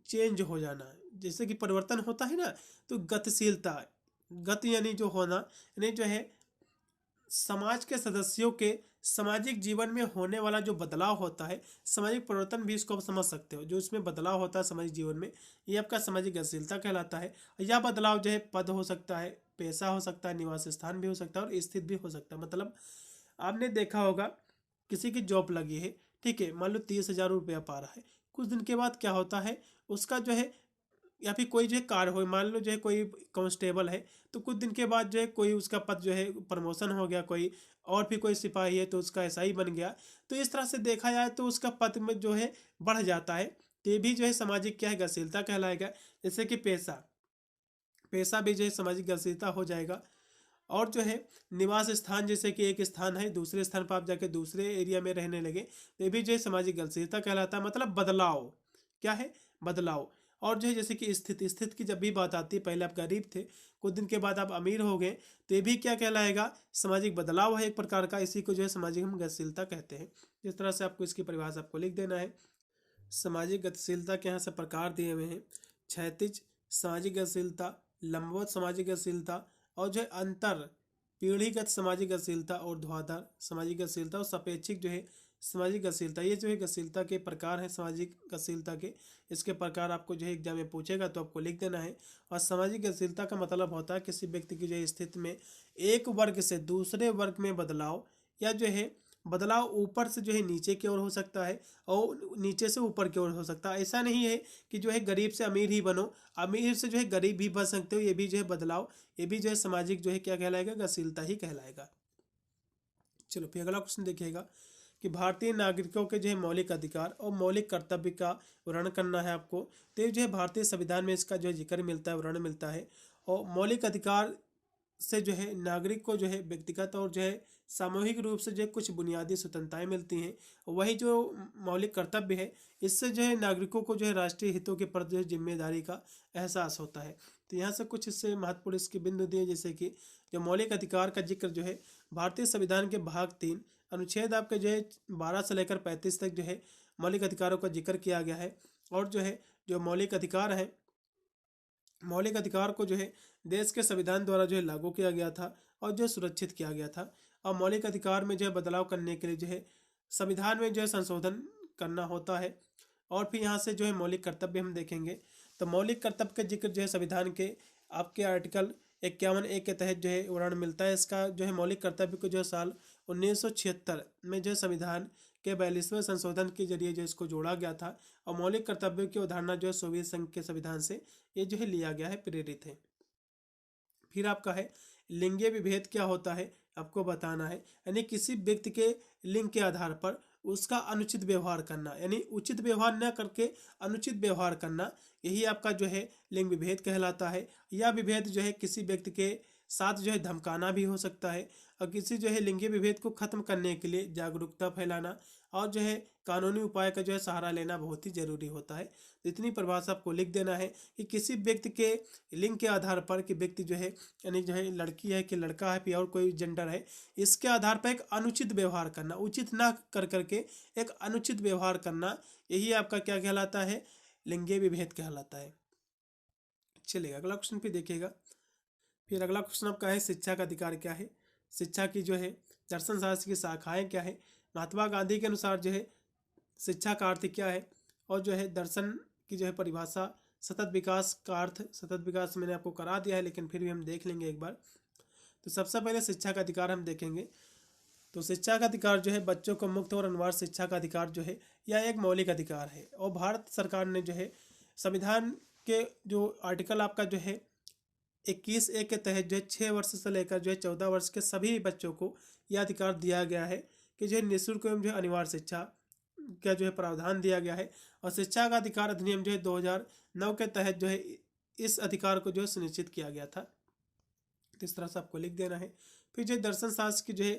चेंज हो जाना, जैसे कि परिवर्तन होता है ना, तो गतिशीलता, गति यानी जो होना, यानी जो है समाज के सदस्यों के सामाजिक जीवन में होने वाला जो बदलाव होता है, सामाजिक परिवर्तन भी इसको आप समझ सकते हो, जो इसमें बदलाव होता है सामाजिक जीवन में, ये आपका सामाजिक गतिशीलता कहलाता है। यह बदलाव जो है पद हो सकता है, पैसा हो सकता है, निवास स्थान भी हो सकता है, और स्थिति भी हो सकता है। मतलब आपने देखा होगा किसी की जॉब लगी है, ठीक है, मान लो 30,000 रुपया पा रहा है। कुछ दिन के बाद क्या होता है, उसका जो है या फिर कोई जो है कार्य हो, मान लो जो है कोई कांस्टेबल है, तो कुछ दिन के बाद जो है कोई उसका पद जो है प्रमोशन हो गया, कोई और भी कोई सिपाही है तो उसका एसआई बन गया। तो इस तरह से देखा जाए तो उसका पद में जो है बढ़ जाता है। तो ये भी जो है सामाजिक क्या है, गतिशीलता कहलाएगा। जैसे कि पैसा पैसा भी जो है सामाजिक गतिशीलता हो जाएगा। और जो है निवास स्थान, जैसे कि एक स्थान है, दूसरे स्थान पर आप जाके दूसरे एरिया में रहने लगे, तो ये भी जो है सामाजिक गतिशीलता कहलाता है। मतलब बदलाव, क्या है, बदलाव। और जो है जैसे कि स्थिति की जब भी बात आती है, पहले आप गरीब थे, कुछ दिन के बाद आप अमीर हो गए, तो ये भी क्या कहलाएगा, सामाजिक बदलाव है एक प्रकार का। इसी को जो है सामाजिक हम गतिशीलता कहते हैं। जिस तरह से आपको इसकी परिभाषा आपको लिख देना है। सामाजिक गतिशीलता के यहाँ से प्रकार दिए हुए हैं: क्षैतिज सामाजिक गतिशीलता, लंबवत सामाजिक गतिशीलता, और जो है अंतर पीढ़ीगत सामाजिक गतिशीलता, और ध्रुवाधार सामाजिक गतिशीलता, और सापेक्षिक जो है सामाजिक गतिशीलता। ये जो है गतिशीलता के प्रकार हैं सामाजिक गतिशीलता के। इसके प्रकार आपको जो है एग्जाम में पूछेगा तो आपको लिख देना है। और सामाजिक गतिशीलता का मतलब होता है किसी व्यक्ति की जो है स्थिति में एक वर्ग से दूसरे वर्ग में बदलाव, या जो है बदलाव ऊपर से जो है नीचे की ओर हो सकता है और नीचे से ऊपर की ओर हो सकता है। ऐसा नहीं है कि जो है गरीब से अमीर ही बनो, अमीर से जो है गरीब भी बन सकते हो। ये भी जो है बदलाव, ये भी जो है सामाजिक जो है क्या कहलाएगा, गतिशीलता ही कहलाएगा। चलो फिर अगला क्वेश्चन देखिएगा कि भारतीय नागरिकों के जो है मौलिक अधिकार और मौलिक कर्तव्य का वर्णन करना है आपको। तो ये जो है भारतीय संविधान में इसका जो है जिक्र मिलता है, वर्णन मिलता है। और मौलिक अधिकार से जो है नागरिक को जो है व्यक्तिगत और जो है सामूहिक रूप से जो है कुछ बुनियादी स्वतंत्रताएं मिलती हैं। वही जो मौलिक कर्तव्य है, इससे जो है नागरिकों को जो है राष्ट्रीय हितों के प्रति जो है जिम्मेदारी का एहसास होता है। तो यहाँ से कुछ इससे महत्वपूर्ण इसके बिंदु दिए, जैसे कि जो मौलिक अधिकार का जिक्र जो है भारतीय संविधान के भाग 3 अनुच्छेद आपके जो है 12 से लेकर 35 तक जो है मौलिक अधिकारों का जिक्र किया गया है। और जो है जो मौलिक अधिकार है, मौलिक अधिकार को जो है देश के संविधान द्वारा जो है लागू किया गया था और जो सुरक्षित किया गया था। और मौलिक अधिकार में जो है बदलाव करने के लिए जो है संविधान में जो है संशोधन करना होता है। और फिर यहाँ से जो है मौलिक कर्तव्य हम देखेंगे, तो मौलिक कर्तव्य का जिक्र जो है संविधान के आपके आर्टिकल 51A के तहत जो है वर्णन मिलता है। इसका जो है मौलिक कर्तव्य को जो है साल 1976 में जो है संविधान के 42वें संशोधन के जरिए जो इसको जोड़ा गया था। और मौलिक कर्तव्यों की अवधारणा जो है सोवियत संघ के संविधान से ये जो है लिया गया है, प्रेरित है। फिर आपका है लिंगीय विभेद क्या होता है, आपको बताना है। यानी किसी व्यक्ति के लिंग के आधार पर उसका अनुचित व्यवहार करना, यानी उचित व्यवहार न करके अनुचित व्यवहार करना, यही आपका जो है लिंग विभेद कहलाता है। यह विभेद जो है किसी व्यक्ति के साथ जो है धमकाना भी हो सकता है। और किसी जो है लिंगीय विभेद को खत्म करने के लिए जागरूकता फैलाना और जो है कानूनी उपाय का जो है सहारा लेना बहुत ही जरूरी होता है। तो इतनी परिभाषा आपको लिख देना है कि किसी व्यक्ति के लिंग के आधार पर कि व्यक्ति जो है यानी जो है लड़की है कि लड़का है फिर और कोई जेंडर है, इसके आधार पर एक अनुचित व्यवहार करना, उचित ना कर करके एक अनुचित व्यवहार करना, यही आपका क्या कहलाता है, लिंगीय विभेद कहलाता है। चलिए अगला क्वेश्चन भी देखिएगा। फिर अगला क्वेश्चन आपका है शिक्षा का अधिकार क्या है, शिक्षा की जो है दर्शन शास्त्र की शाखाएं क्या है, महात्मा गांधी के अनुसार जो है शिक्षा का अर्थ क्या है, और जो है दर्शन की जो है परिभाषा, सतत विकास का अर्थ, सतत विकास मैंने आपको करा दिया है लेकिन फिर भी हम देख लेंगे एक बार। तो सबसे पहले शिक्षा का अधिकार हम देखेंगे। तो शिक्षा का अधिकार जो है बच्चों को मुक्त और अनिवार्य शिक्षा का अधिकार जो है यह एक मौलिक अधिकार है। और भारत सरकार ने जो है संविधान के जो आर्टिकल आपका जो है 21A के तहत जो है 6 वर्ष से लेकर जो है 14 वर्ष के सभी बच्चों को यह अधिकार दिया गया है कि जो है निःशुल्क एवं जो है अनिवार्य शिक्षा का जो है प्रावधान दिया गया है। और शिक्षा का अधिकार अधिनियम जो है 2009 के तहत जो है इस अधिकार को जो है सुनिश्चित किया गया था। तो इस तरह से आपको लिख देना है। फिर जो दर्शन शास्त्र की जो है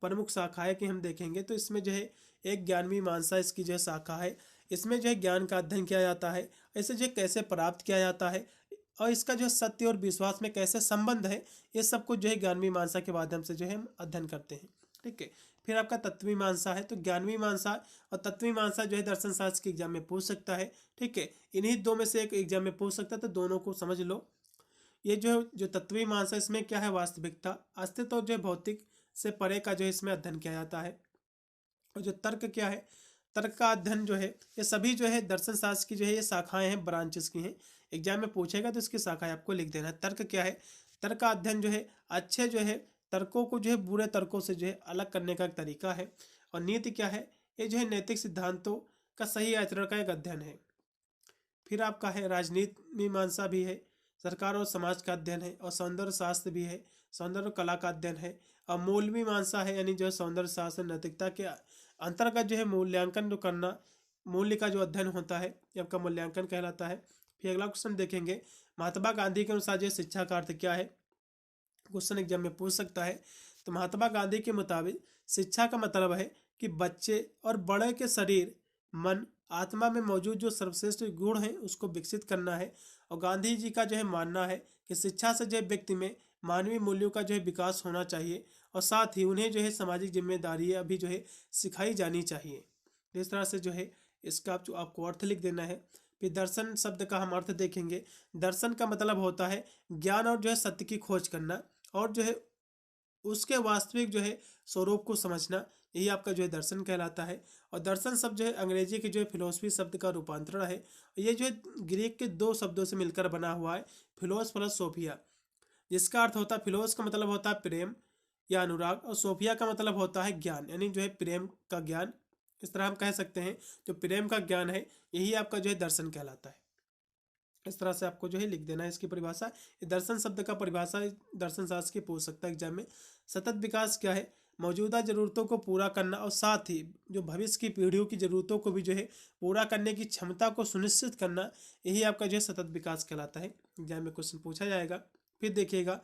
प्रमुख शाखाएं की हम देखेंगे, तो इसमें जो है एक ज्ञान मीमांसा इसकी जो है शाखा है। इसमें जो है ज्ञान का अध्ययन किया जाता है, इसे जो है कैसे प्राप्त किया जाता है और इसका जो सत्य और विश्वास में कैसे संबंध है, ये सब कुछ जो है ज्ञान मीमांसा के माध्यम से जो है हम अध्ययन करते हैं। ठीक है। फिर आपका तत्व मीमांसा है, तो ज्ञान मीमांसा और तत्व मीमांसा जो है दर्शन शास्त्र के एग्जाम में पूछ सकता है। ठीक है, इन्हीं दो में से एक एग्जाम में पूछ सकता है, तो दोनों को समझ लो। ये जो तत्व मीमांसा, इसमें क्या है, वास्तविकता, अस्तित्व और जो भौतिक से परे का जो है इसमें अध्ययन किया जाता है। और जो तर्क क्या है, तर्क का अध्ययन जो है ये सभी जो है दर्शन शास्त्र की जो है ये शाखाएं हैं, ब्रांचेस की हैं। एग्जाम में पूछेगा तो इसकी शाखाएं आपको लिख देना है। तर्क क्या है, तर्क का अध्ययन जो है अच्छे जो है तर्कों को जो है बुरे तर्कों से जो है अलग करने का एक तरीका है। और नीति क्या है, ये जो है नैतिक सिद्धांतों का सही आचरण का एक अध्ययन है। फिर आपका है राजनीति मीमांसा भी है, सरकार और समाज का अध्ययन है, और सौंदर्य शास्त्र भी है, सौंदर्य और कला का अध्ययन है। और मूल मीमांसा है, यानी जो है सौंदर्य शास्त्र नैतिकता के अंतर्गत जो है मूल्यांकन जो करना, मूल्य का जो अध्ययन होता है, ये आपका मूल्यांकन कहलाता है। फिर अगला क्वेश्चन देखेंगे, महात्मा गांधी के अनुसार जो शिक्षा का अर्थ क्या है। क्वेश्चन एग्जाम में पूछ सकता है। तो महात्मा गांधी के मुताबिक शिक्षा का मतलब है कि बच्चे और बड़े के शरीर, मन, आत्मा में मौजूद जो सर्वश्रेष्ठ गुण हैं उसको विकसित करना है। और गांधी जी का जो है मानना है कि शिक्षा से जो है व्यक्ति में मानवीय मूल्यों का जो है विकास होना चाहिए, और साथ ही उन्हें जो है सामाजिक जिम्मेदारियां भी जो है सिखाई जानी चाहिए। इस तरह से जो है इसका जो आपको अर्थ लिख देना है। फिर दर्शन शब्द का हम अर्थ देखेंगे। दर्शन का मतलब होता है ज्ञान और जो है सत्य की खोज करना, और जो है उसके वास्तविक जो है स्वरूप को समझना, यही आपका जो है दर्शन कहलाता है। और दर्शन शब्द जो है अंग्रेजी के जो है फिलोसफी शब्द का रूपांतरण है। ये जो है ग्रीक के दो शब्दों से मिलकर बना हुआ है, फिलोस प्लस सोफिया, जिसका अर्थ होता है, फिलोस का मतलब होता है प्रेम या अनुराग, और सोफिया का मतलब होता है ज्ञान, यानी जो है प्रेम का ज्ञान। इस तरह हम कह सकते हैं जो प्रेम का ज्ञान है यही आपका जो है दर्शन कहलाता है। इस तरह से आपको जो है लिख देना है इसकी परिभाषा। दर्शन शब्द का परिभाषा दर्शन शास्त्र की पूछ सकता है एग्जाम में। सतत विकास क्या है, मौजूदा जरूरतों को पूरा करना और साथ ही जो भविष्य की पीढ़ियों की जरूरतों को भी जो है पूरा करने की क्षमता को सुनिश्चित करना, यही आपका जो है सतत विकास कहलाता है। एग्जाम में क्वेश्चन पूछा जाएगा। फिर देखिएगा,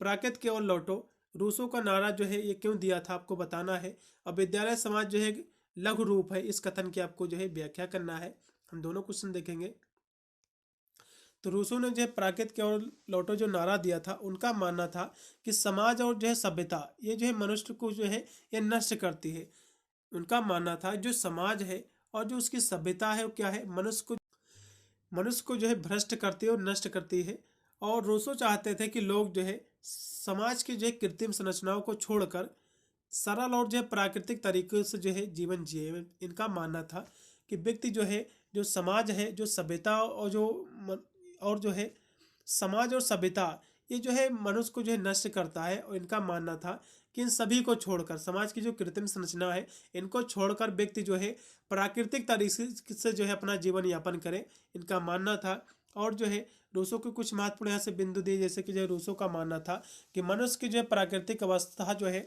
प्राकृत की ओर लौटो, रूसों का नारा जो है ये क्यों दिया था आपको बताना है। और विद्यालय समाज जो है लघु रूप है, इस कथन की आपको जो है व्याख्या करना है। हम दोनों क्वेश्चन देखेंगे। तो रूसों ने जो है प्राकृत की ओर लौटो जो नारा दिया था, उनका मानना था कि समाज और जो है सभ्यता ये जो है मनुष्य को जो है ये नष्ट करती है। उनका मानना था जो समाज है और जो उसकी सभ्यता है वो क्या है, मनुष्य को जो है भ्रष्ट करती है और नष्ट करती है। और रूसो चाहते थे कि लोग जो है समाज की जो है कृत्रिम संरचनाओं को छोड़कर सरल और जो है प्राकृतिक तरीके से जो है जीवन जिए। इनका मानना था कि व्यक्ति जो है, जो समाज है, जो सभ्यता और जो है समाज और सभ्यता ये जो है मनुष्य को जो है नष्ट करता है। और इनका मानना था कि इन सभी को छोड़कर, समाज की जो कृत्रिम संरचना है इनको छोड़कर व्यक्ति जो है प्राकृतिक तरीके से जो है अपना जीवन यापन करे, इनका मानना था। और जो है रूसों के कुछ महत्वपूर्ण यहाँ से बिंदु दिए, जैसे कि जो है रूसों का मानना था कि मनुष्य की जो है प्राकृतिक अवस्था जो है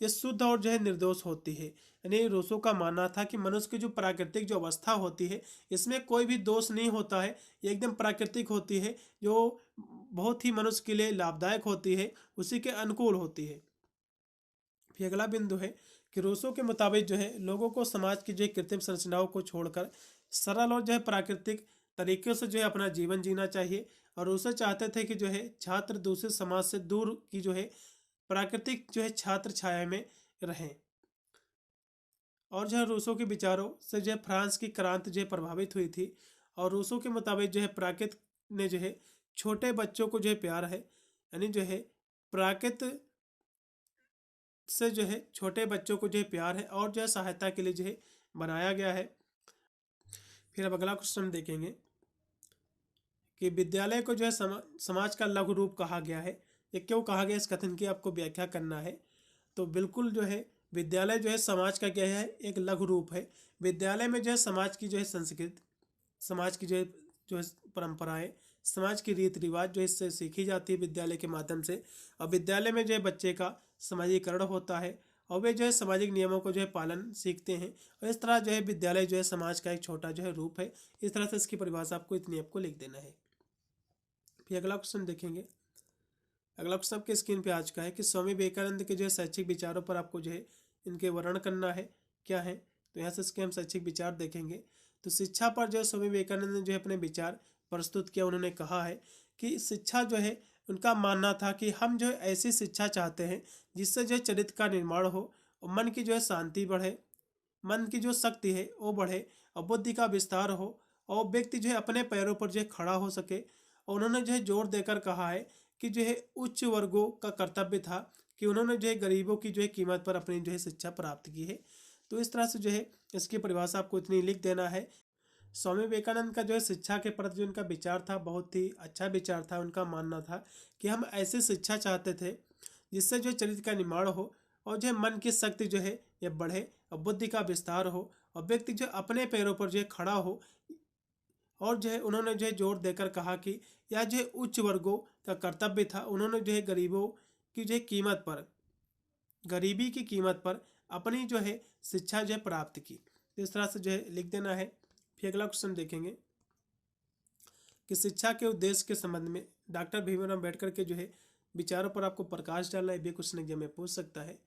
ये शुद्ध और जो है निर्दोष होती है। यानी रूसों का मानना था कि मनुष्य की जो प्राकृतिक जो अवस्था होती है इसमें कोई भी दोष नहीं होता है, ये एकदम प्राकृतिक होती है, जो बहुत ही मनुष्य के लिए लाभदायक होती है, उसी के अनुकूल होती है। फिर अगला बिंदु है कि रूसों के मुताबिक जो है लोगों को समाज की जो है कृत्रिम संरचनाओं को छोड़कर सरल और जो है प्राकृतिक तरीके से जो है अपना जीवन जीना चाहिए। और रूसो चाहते थे कि जो है छात्र दूसरे समाज से दूर की जो है प्राकृतिक जो है छात्र छाया में रहें। और जो है रूसो के विचारों से जो है फ्रांस की क्रांति जो है प्रभावित हुई थी। और रूसो के मुताबिक जो है प्राकृत ने जो है छोटे बच्चों को जो है प्यार है, यानी जो है प्राकृत से जो है छोटे बच्चों को जो है प्यार है और जो है सहायता के लिए जो है बनाया गया है। फिर अब अगला क्वेश्चन देखेंगे कि विद्यालय को जो है समाज का लघु रूप कहा गया है, ये क्यों कहा गया, इस कथन की आपको व्याख्या करना है। तो बिल्कुल जो है विद्यालय जो है समाज का क्या है, एक लघु रूप है। विद्यालय में जो है समाज की जो है संस्कृति, समाज की जो है परंपराएं, समाज की रीति रिवाज जो इससे सीखी जाती है विद्यालय के माध्यम से। और विद्यालय में जो है बच्चे का सामाजिकरण होता है और वे जो है सामाजिक नियमों को जो है पालन सीखते हैं। और इस तरह जो है विद्यालय जो है समाज का एक छोटा जो है रूप है। इस तरह से इसकी परिभाषा आपको इतनी आपको लिख देना है। फिर अगला क्वेश्चन देखेंगे। अगला क्वेश्चन आपके स्क्रीन पे आ चुका है कि स्वामी विवेकानंद के जो है शैक्षिक विचारों पर आपको जो है इनके वर्णन करना है, क्या है। तो यहाँ से इसके हम शैक्षिक विचार देखेंगे। तो शिक्षा पर जो है स्वामी विवेकानंद ने जो है अपने विचार प्रस्तुत किया। उन्होंने कहा है कि शिक्षा जो है, उनका मानना था कि हम जो है ऐसी शिक्षा चाहते हैं जिससे जो है चरित्र का निर्माण हो और मन की जो है शांति बढ़े, मन की जो शक्ति है वो बढ़े और बुद्धि का विस्तार हो और व्यक्ति जो है अपने पैरों पर जो है खड़ा हो सके। और उन्होंने जो है जोर देकर कहा है कि जो है उच्च वर्गों का कर्तव्य था कि उन्होंने जो है गरीबों की जो है कीमत पर अपनी जो है शिक्षा प्राप्त की है। तो इस तरह से जो है इसकी परिभाषा आपको इतनी लिख देना है। स्वामी विवेकानंद का जो है शिक्षा के प्रति जो उनका विचार था बहुत ही अच्छा विचार था। उनका मानना था कि हम ऐसी शिक्षा चाहते थे जिससे जो है चरित्र का निर्माण हो और जो है मन की शक्ति जो है ये बढ़े और बुद्धि का विस्तार हो और व्यक्ति जो अपने पैरों पर जो है खड़ा हो। और जो है उन्होंने जो है जोर देकर कहा कि यह जो है उच्च वर्गों का कर्तव्य था। उन्होंने जो है गरीबों की जो है कीमत पर, गरीबी की कीमत पर अपनी जो है शिक्षा जो है प्राप्त की। तो इस तरह से जो है लिख देना है। फिर अगला क्वेश्चन देखेंगे कि शिक्षा के उद्देश्य के संबंध में डॉक्टर भीमराव अम्बेडकर के जो है विचारों पर आपको प्रकाश डालना है, भी क्वेश्चन एग्जाम में पूछ सकता है।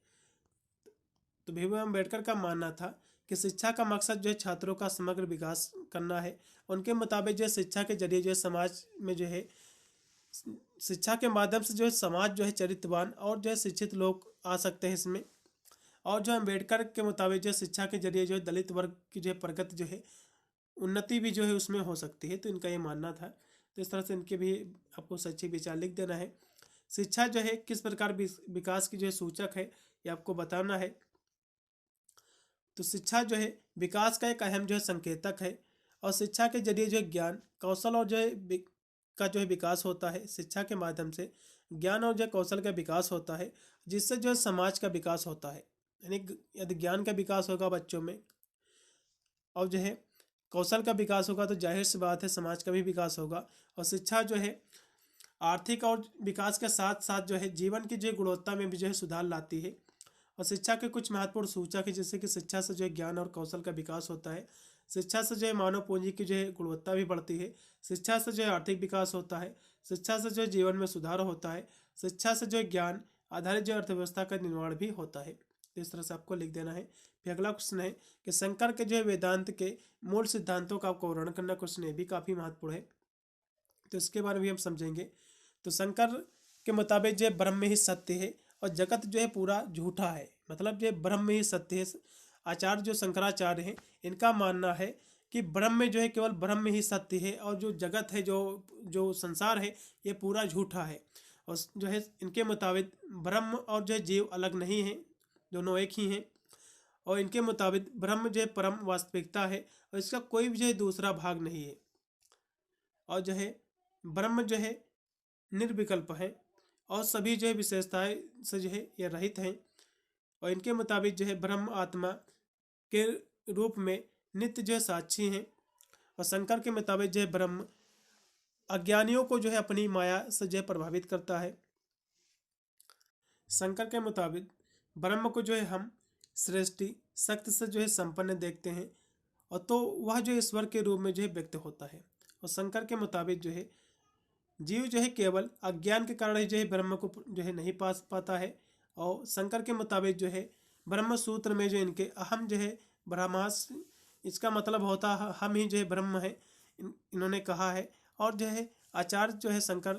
तो भीमराव अम्बेडकर का मानना था कि शिक्षा का मकसद जो है छात्रों का समग्र विकास करना है। उनके मुताबिक जो है शिक्षा के जरिए जो है समाज में जो है, शिक्षा के माध्यम से जो है समाज जो है चरित्रवान और जो है शिक्षित लोग आ सकते हैं इसमें। और जो अम्बेडकर के मुताबिक जो शिक्षा के जरिए जो है दलित वर्ग की जो है प्रगति जो है, उन्नति भी जो है उसमें हो सकती है। तो इनका ये मानना था। तो इस तरह से इनके भी आपको शैक्षिक विचार लिख देना है। शिक्षा जो है किस प्रकार विकास की जो है सूचक है, ये आपको बताना है। तो शिक्षा जो है विकास का एक अहम जो है संकेतक है। और शिक्षा के जरिए जो है ज्ञान, कौशल और जो है का जो है विकास होता है। शिक्षा के माध्यम से ज्ञान और जो है कौशल का विकास होता है, जिससे जो है समाज का विकास होता है। यानी यदि ज्ञान का विकास होगा बच्चों में और जो है कौशल का विकास होगा, तो जाहिर सी बात है समाज का भी विकास होगा। और शिक्षा जो है आर्थिक और विकास के साथ साथ जो है जीवन की जो गुणवत्ता में भी जो है सुधार लाती है। और शिक्षा के कुछ महत्वपूर्ण सूचक है, जैसे कि शिक्षा से जो है ज्ञान और कौशल का विकास होता है। शिक्षा से जो है मानव पूंजी की जो है गुणवत्ता भी बढ़ती है। शिक्षा से जो है आर्थिक विकास होता है। शिक्षा से जो है जीवन में सुधार होता है। शिक्षा से जो है ज्ञान आधारित जो अर्थव्यवस्था का निर्माण भी होता है। तो इस तरह से आपको लिख देना है। फिर अगला क्वेश्चन है कि शंकर के जो है वेदांत के मूल सिद्धांतों का आपको वर्णन करना। क्वेश्चन ये भी काफ़ी महत्वपूर्ण है, तो इसके बारे में भी हम समझेंगे। तो शंकर के मुताबिक जो है ब्रह्म ही सत्य है और जगत जो है पूरा झूठा है। मतलब जो है ब्रह्म ही सत्य है। आचार्य जो शंकराचार्य हैं, इनका मानना है कि ब्रह्म में जो है केवल ब्रह्म ही सत्य है और जो जगत है, जो जो संसार है, ये पूरा झूठा है। और जो है इनके मुताबिक ब्रह्म और जो है जीव अलग नहीं है, दोनों एक ही हैं। और इनके मुताबिक ब्रह्म जो है परम वास्तविकता है और इसका कोई भी जो है दूसरा भाग नहीं है। और जो है ब्रह्म जो है निर्विकल्प है और सभी जो है विशेषताएं से जो है ये रहित हैं। और इनके मुताबिक जो है ब्रह्म आत्मा के रूप में नित्य जो है साक्षी हैं। और शंकर के मुताबिक जो है ब्रह्म अज्ञानियों को जो है अपनी माया से जो है प्रभावित करता है। शंकर के मुताबिक ब्रह्म को जो है हम सृष्टि शक्ति से जो है संपन्न देखते हैं और तो वह जो ईश्वर के रूप में जो है व्यक्त होता है। और शंकर के मुताबिक जो है जीव जो है केवल अज्ञान के कारण ही जो है ब्रह्म को जो है नहीं पा पाता है। और शंकर के मुताबिक जो है ब्रह्म सूत्र में जो इनके अहम जो है ब्रह्मास, इसका मतलब होता है हम ही जो है ब्रह्म है, इन्होंने कहा है। और जो है आचार्य जो है शंकर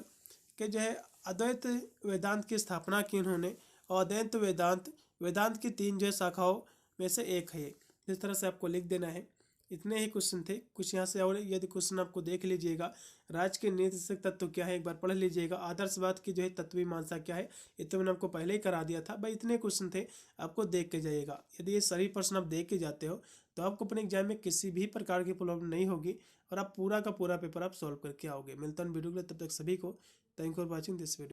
के जो है अद्वैत वेदांत की स्थापना की उन्होंने। और अद्वैत वेदांत वेदांत की 3 जो है शाखाओं में से एक है। इस तरह से आपको लिख देना है। इतने ही क्वेश्चन थे। कुछ यहाँ से और यदि क्वेश्चन आपको देख लीजिएगा, राज्य के नीतिशक तत्व क्या है एक बार पढ़ लीजिएगा। आदर्शवाद की जो है तत्वमीमांसा क्या है, ये तो मैंने आपको पहले ही करा दिया था भाई। इतने क्वेश्चन थे, आपको देख के जाइएगा। यदि ये सभी प्रश्न आप देख के जाते हो तो आपको अपने एग्जाम में किसी भी प्रकार की प्रॉब्लम नहीं होगी और आप पूरा का पूरा पेपर आप सॉल्व करके आओगे। मिलता हूँ वीडियो के लिए, तब तक सभी को thank you for watching this video.